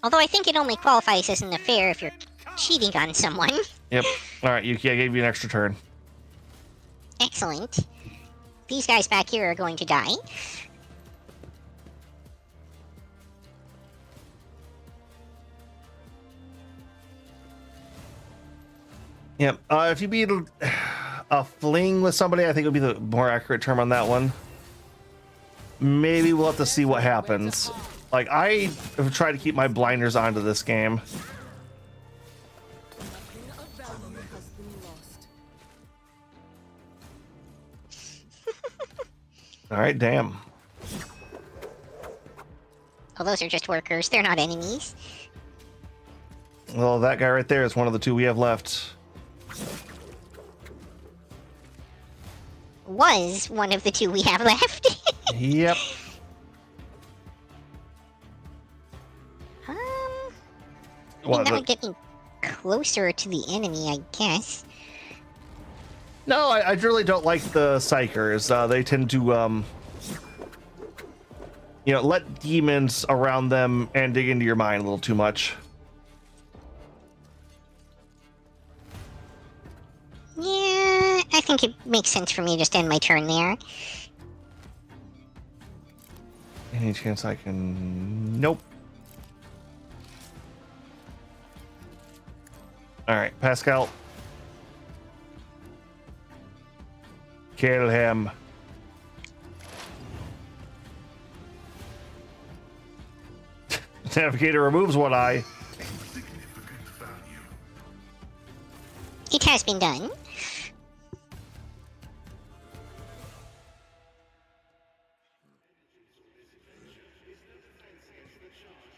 Although I think it only qualifies as an affair if you're cheating on someone. Yep. All right, Yuki, I gave you an extra turn. Excellent. These guys back here are going to die. Yep. If you beat a fling with somebody, I think would be the more accurate term on that one. Maybe we'll have to see what happens. Like, I have tried to keep my blinders onto this game. All right, damn. Oh, those are just workers. They're not enemies. Well, that guy right there is one of the two we have left. Was one of the two we have left. Yep. I mean, that would get me closer to the enemy, I guess. No, I really don't like the Psychers. They tend to, you know, let demons around them and dig into your mind a little too much. Yeah, I think it makes sense for me to just end my turn there. Any chance I can... Nope. All right, Pascal. Kill him. Navigator removes one eye. It has been done.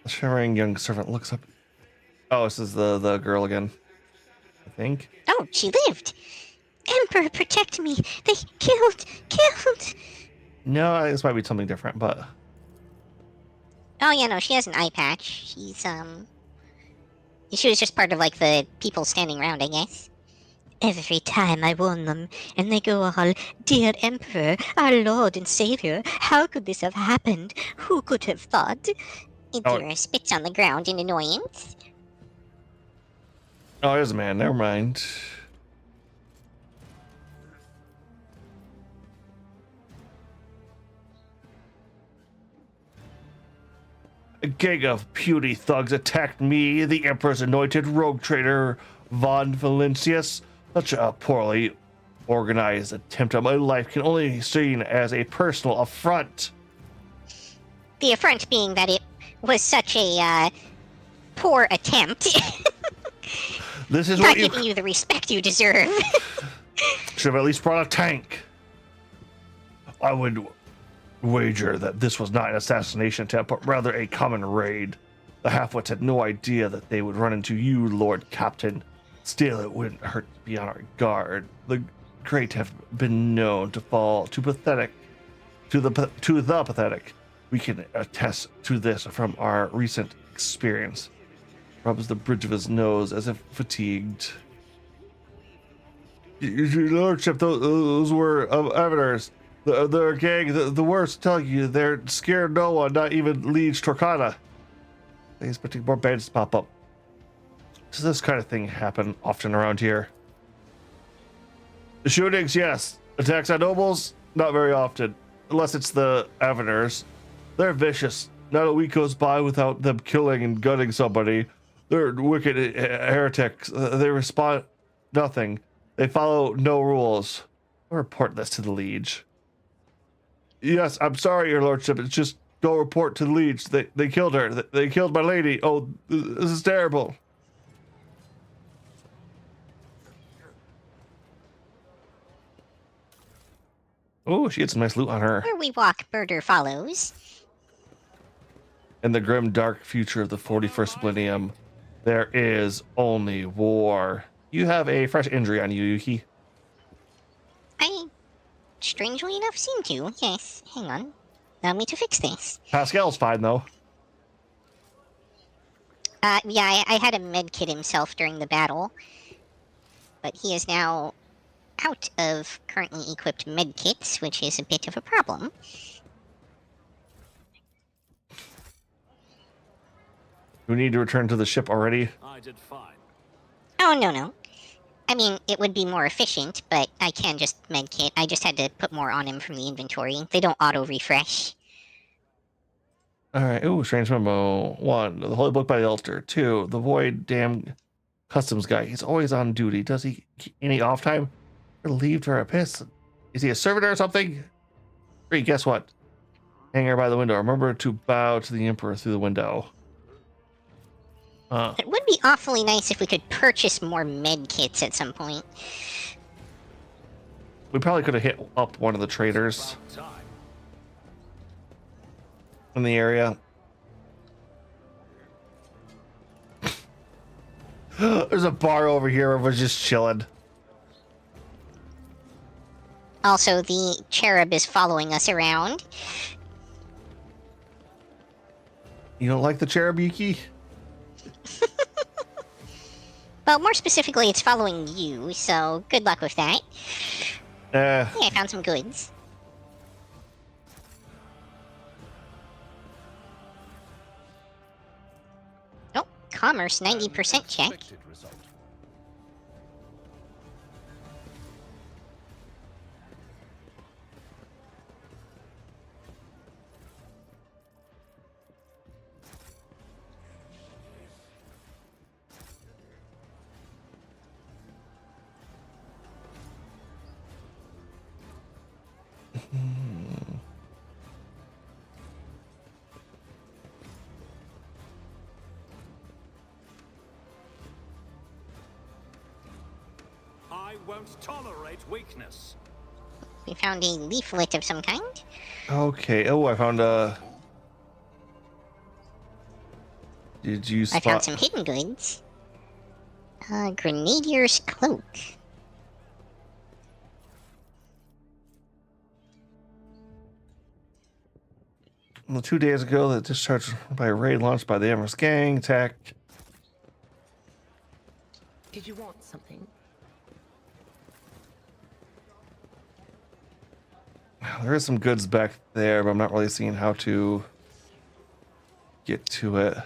The shimmering young servant looks up. Oh, this is the girl again, I think. Oh, she lived. Emperor, protect me! They killed! No, this might be something different, but Oh yeah, no, she has an eye patch. She was just part of like the people standing around, I guess. Every time I warn them, and they go all, "Dear Emperor, our Lord and Savior, how could this have happened? Who could have thought?" Endura spits on the ground in annoyance. Oh, there's a man. Never mind. A gang of puny thugs attacked me, the Emperor's anointed rogue trader, Von Valentius. Such a poorly organized attempt on my life can only be seen as a personal affront. The affront being that it was such a poor attempt. This is Not what giving you the respect you deserve. should have at least brought a tank. I would wager that this was not an assassination attempt, but rather a common raid. The half-wits had no idea that they would run into you, Lord Captain. Still, it wouldn't hurt to be on our guard. The great have been known to fall to the pathetic. We can attest to this from our recent experience. Rubs the bridge of his nose as if fatigued. Your Lordship, those were avatars. Their gang, the worst, tell you, they're scared no one, not even Liege Torquata. They expecting more bandits to pop up. Does this kind of thing happen often around here? The shootings, yes. Attacks on nobles, not very often. Unless it's the avatars. They're vicious. Not a week goes by without them killing and gutting somebody. They're wicked heretics. They respond nothing. They follow no rules. I'll report this to the Liege. Yes, I'm sorry, Your Lordship. It's just go report to the Liege. They killed her. They killed my lady. Oh, this is terrible. Oh, she had some nice loot on her. Where we walk, Birder follows. In the grim, dark future of the 41st millennium, there is only war. You have a fresh injury on you, Yuki. I, strangely enough, seem to. Yes, hang on. Allow me to fix this. Pascal's fine, though. Yeah, I had him medkit himself during the battle. But he is now out of currently equipped medkits, which is a bit of a problem. We need to return to the ship already. I did fine. Oh, no. I mean, it would be more efficient, but I can just medkit. I just had to put more on him from the inventory. They don't auto-refresh. Alright, ooh, strange memo. 1, the Holy Book by the Altar. 2, the Void damn customs guy. He's always on duty. Does he any off time? Relieved or pissed? Is he a servitor or something? 3, guess what? Hangar by the window. Remember to bow to the Emperor through the window. It would be awfully nice if we could purchase more medkits at some point. We probably could have hit up one of the traders Time. in the area. There's a bar over here where everyone's just chilling. Also, the cherub is following us around. You don't like the cherub, Yuki? Well, more specifically, it's following you, so good luck with that. Yeah, I found some goods. Oh, commerce 90% check. Expected result. I won't tolerate weakness. We found a leaflet of some kind. Okay. Oh, I found a. Did you spot? I found some hidden goods. Grenadier's cloak. Well, 2 days ago, that discharged by a raid launched by the Empress gang attack. Did you want something? There is some goods back there, but I'm not really seeing how to get to it.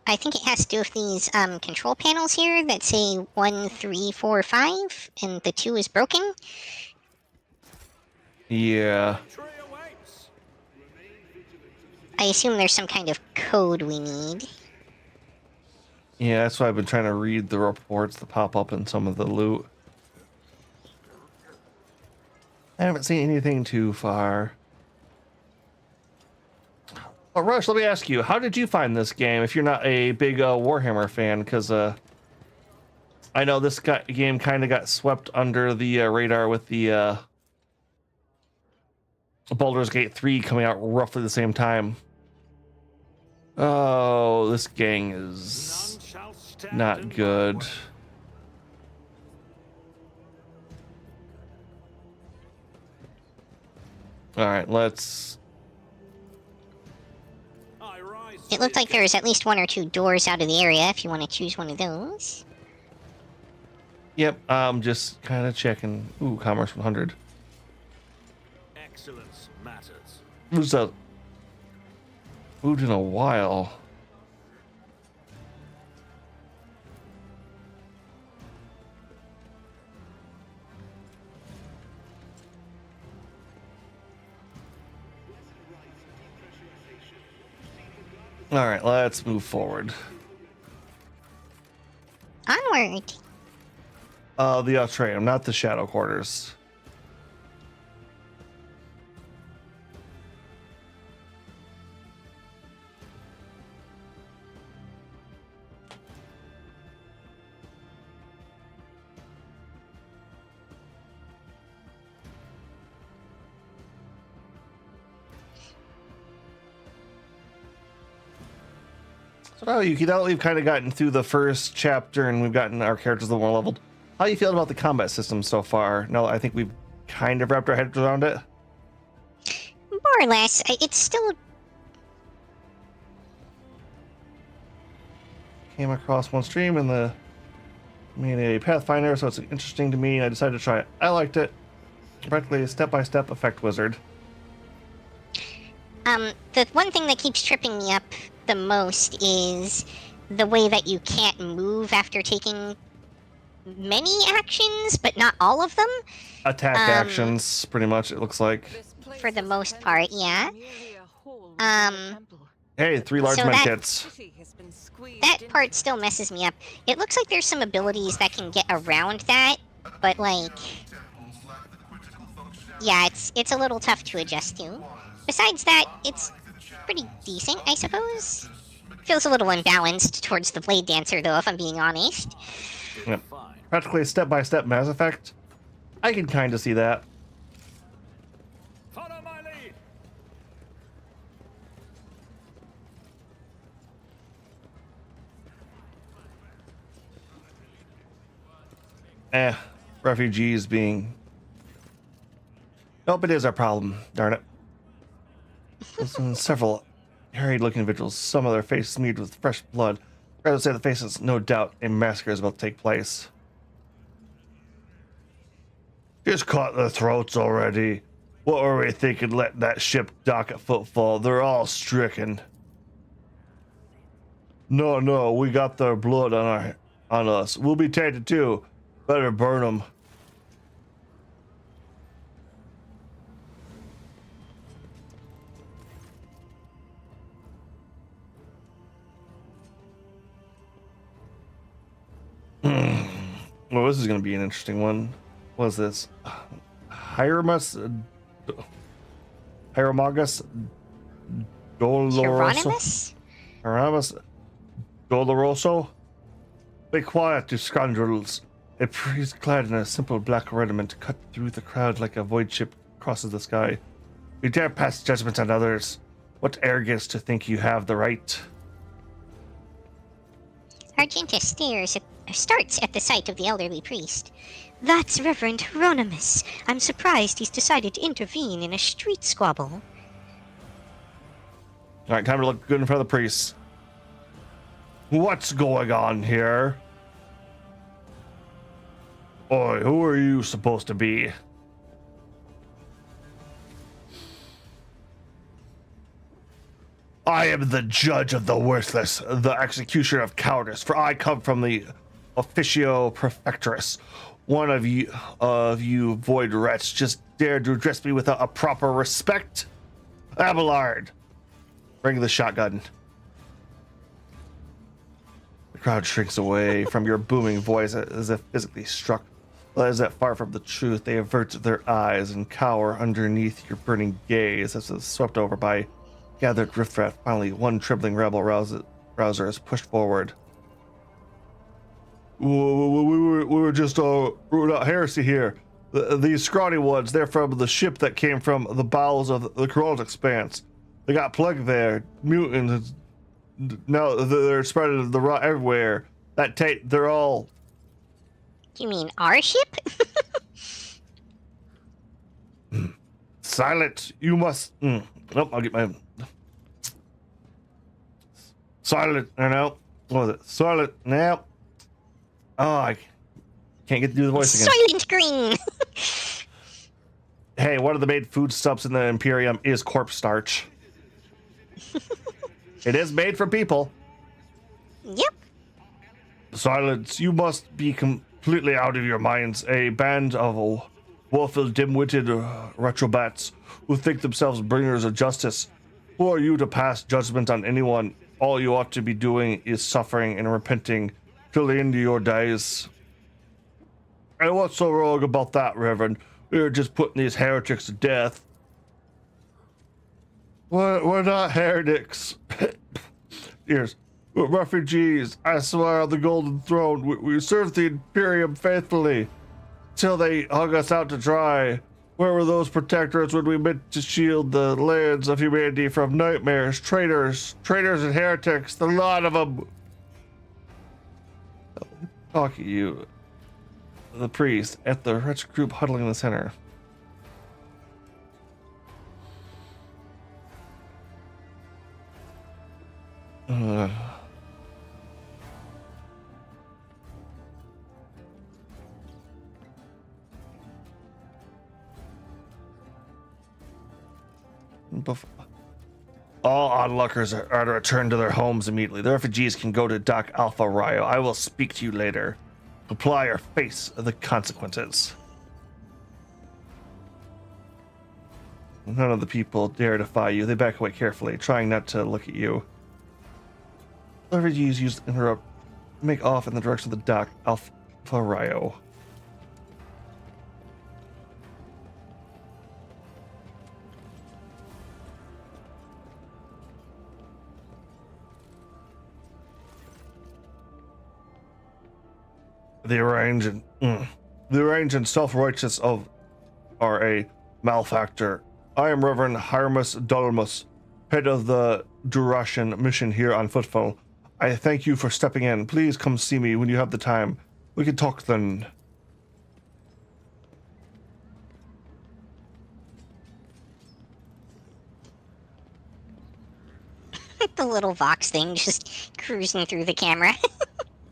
I think it has to do with these control panels here that say 1, 3, 4, 5, and the 2 is broken. Yeah. Tree awaits. I assume there's some kind of code we need. Yeah, that's why I've been trying to read the reports that pop up in some of the loot. I haven't seen anything too far. Oh, Rush, let me ask you, how did you find this game if you're not a big Warhammer fan? Because I know this game kind of got swept under the radar with the Baldur's Gate 3 coming out roughly the same time. Oh, this gang is None shall stand in not my good. way. All right, let's... I rise It looked like there was at least 1 or 2 doors out of the area if you want to choose one of those. Yep, I'm just kind of checking. Ooh, Commerce 100. excellence matters. Who's that? Moved in a while. All right, let's move forward. Onward! The Australium, not the Shadow Quarters. So, Yuki, now that we've kind of gotten through the first chapter and we've gotten our characters a little more leveled, how do you feel about the combat system so far? No, I think we've kind of wrapped our heads around it. More or less. It's still... Came across one stream in the made a Pathfinder, so it's interesting to me, and I decided to try it. I liked it. Practically a step-by-step effect wizard. The one thing that keeps tripping me up the most is the way that you can't move after taking many actions, but not all of them. Attack actions, pretty much, it looks like. For the most part, yeah. Hey, 3 large So med that- kits. That part still messes me up. It looks like there's some abilities that can get around that, but like... Yeah, it's a little tough to adjust to. Besides that, it's pretty decent, I suppose. Feels a little unbalanced towards the Blade Dancer, though, if I'm being honest. Yep. Practically a step-by-step Mass Effect. I can kind of see that. Follow my lead. Refugees being... Nope, it is our problem, darn it. Listen, several harried-looking individuals, some of their faces smeared with fresh blood. Rather say the faces, no doubt, a massacre is about to take place. Just cut their throats already. What were we thinking letting that ship dock at Footfall? They're all stricken. No, we got their blood on us. We'll be tainted too. Better burn them. Well, this is going to be an interesting one. What is this? Hieronymus Doloroso? Hieronymus? Hieronymus Doloroso? Be quiet, you scoundrels. A priest clad in a simple black raiment cut through the crowd like a void ship crosses the sky. You dare pass judgment on others? What arrogance to think you have the right? Argenta starts at the sight of the elderly priest. That's Reverend Hieronymus. I'm surprised he's decided to intervene in a street squabble. Alright, time to look good in front of the priests. What's going on here? Oi, who are you supposed to be? I am the judge of the worthless, the executioner of cowardice, for I come from the officio prefectress. One of you void rats just dared to address me without a proper respect? Abelard, bring the shotgun. The crowd shrinks away from your booming voice as if physically struck. Well, as that far from the truth, they avert their eyes and cower underneath your burning gaze as it's swept over by gathered riffraff. Finally, one trembling rebel rouser is pushed forward. We were just rooting out heresy here. These scrawny ones, they're from the ship that came from the bowels of the Corona Expanse. They got plugged there. Mutants. Now they're spreading the rot everywhere. They're all... You mean our ship? Silent, you must... Nope, I'll get my... Silent, no. What was it? Silent, now. Oh, I can't get to do the voice again. Silent green. Hey, one of the main foodstuffs in the Imperium is corpse starch. It is made for people. Yep. Silence, you must be completely out of your minds. A band of woeful, dim-witted retrobats who think themselves bringers of justice. Who are you to pass judgment on anyone? All you ought to be doing is suffering and repenting till the end of your days. And what's so wrong about that, Reverend? We're just putting these heretics to death. We're not heretics. Here's we're refugees. I swear on the Golden Throne, we served the Imperium faithfully till they hung us out to dry. Where were those protectorates when we meant to shield the lands of humanity from nightmares, traitors and heretics, the lot of them? Talk at you, the priest, at the wretched group huddling in the center. All onlookers are to return to their homes immediately. The refugees can go to Dock Alpha Rio. I will speak to you later. Comply or face the consequences. None of the people dare defy you. They back away carefully, trying not to look at you. The refugees use interrupt, make off in the direction of the Dock Alpha Rio. The arranged and self-righteous are a malefactor. I am Reverend Hiermus Dulmus, head of the Durashian mission here on Footfall. I thank you for stepping in. Please come see me when you have the time. We can talk then. The little Vox thing just cruising through the camera.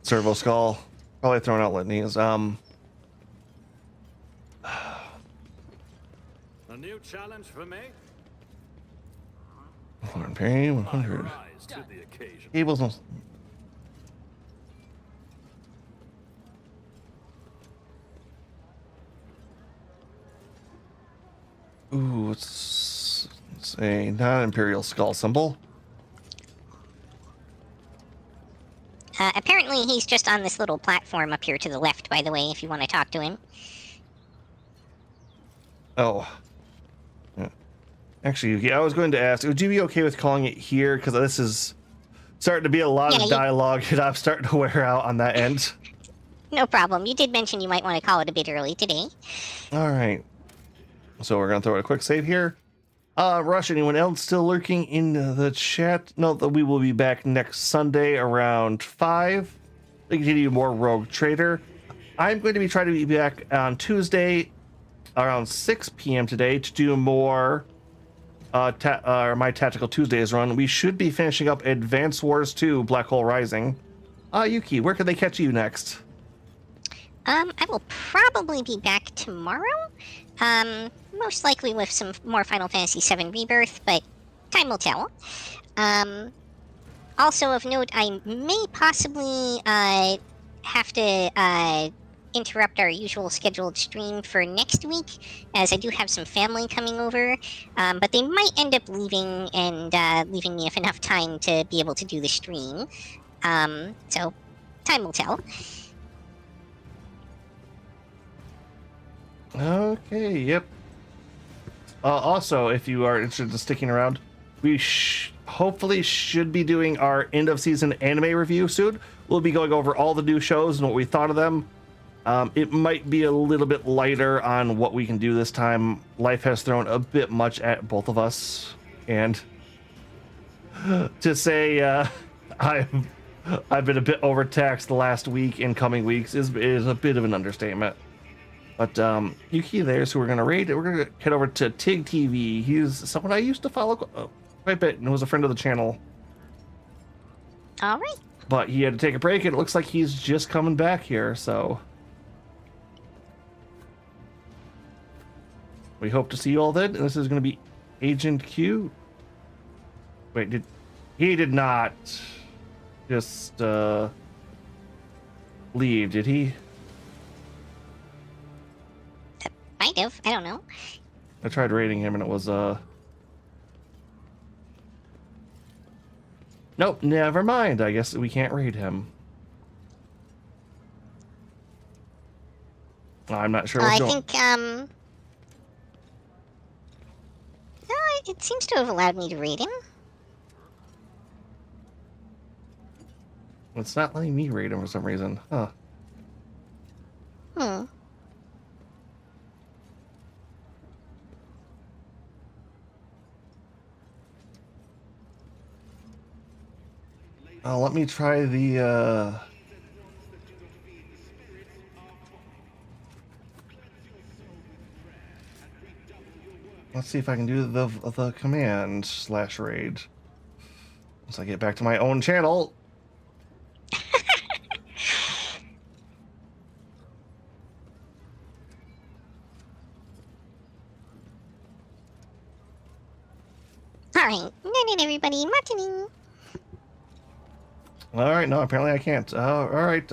Servo Skull. Probably throwing out litanies. A new challenge for me? Foreign Pay 100. Rise to the occasion. Cables. Ooh, it's a non-imperial skull symbol. Apparently he's just on this little platform up here to the left, by the way, if you want to talk to him. Oh. Yeah. Actually, yeah, I was going to ask, would you be okay with calling it here? Because this is starting to be a lot of dialogue, and I'm starting to wear out on that end. No problem. You did mention you might want to call it a bit early today. All right. So we're going to throw a quick save here. Rush, anyone else still lurking in the chat? No, that we will be back next Sunday around 5 to continue more Rogue Trader. I'm going to be trying to be back on Tuesday around 6 p.m. today to do more my Tactical Tuesdays run. We should be finishing up Advance Wars 2 Black Hole Rising. Yuki, where can they catch you next? I will probably be back tomorrow. Most likely with some more Final Fantasy VII Rebirth, but time will tell. Also of note, I may possibly have to interrupt our usual scheduled stream for next week, as I do have some family coming over. But they might end up leaving and leaving me enough time to be able to do the stream. So time will tell. Okay, yep. Also, if you are interested in sticking around, we hopefully should be doing our end of season anime review soon. We'll be going over all the new shows and what we thought of them. It might be a little bit lighter on what we can do this time. Life has thrown a bit much at both of us, and to say I've been a bit overtaxed the last week and coming weeks is a bit of an understatement. But Yuki there's who we're gonna raid. We're gonna head over to Tig TV. He's someone I used to follow quite a bit and was a friend of the channel. All right. But he had to take a break, and it looks like he's just coming back here. So we hope to see you all then. And this is gonna be Agent Q. Wait, he did not just leave? Did he? Might have. I don't know. I tried raiding him and it was nope, never mind. I guess we can't raid him. I'm not sure what's I going. think no, it seems to have allowed me to raid him. It's not letting me raid him for some reason. Huh. Hmm. Let me try the let's see if I can do the command / raid. Once I get back to my own channel. All right. Night, everybody. Martini. All right, no, apparently I can't. All right.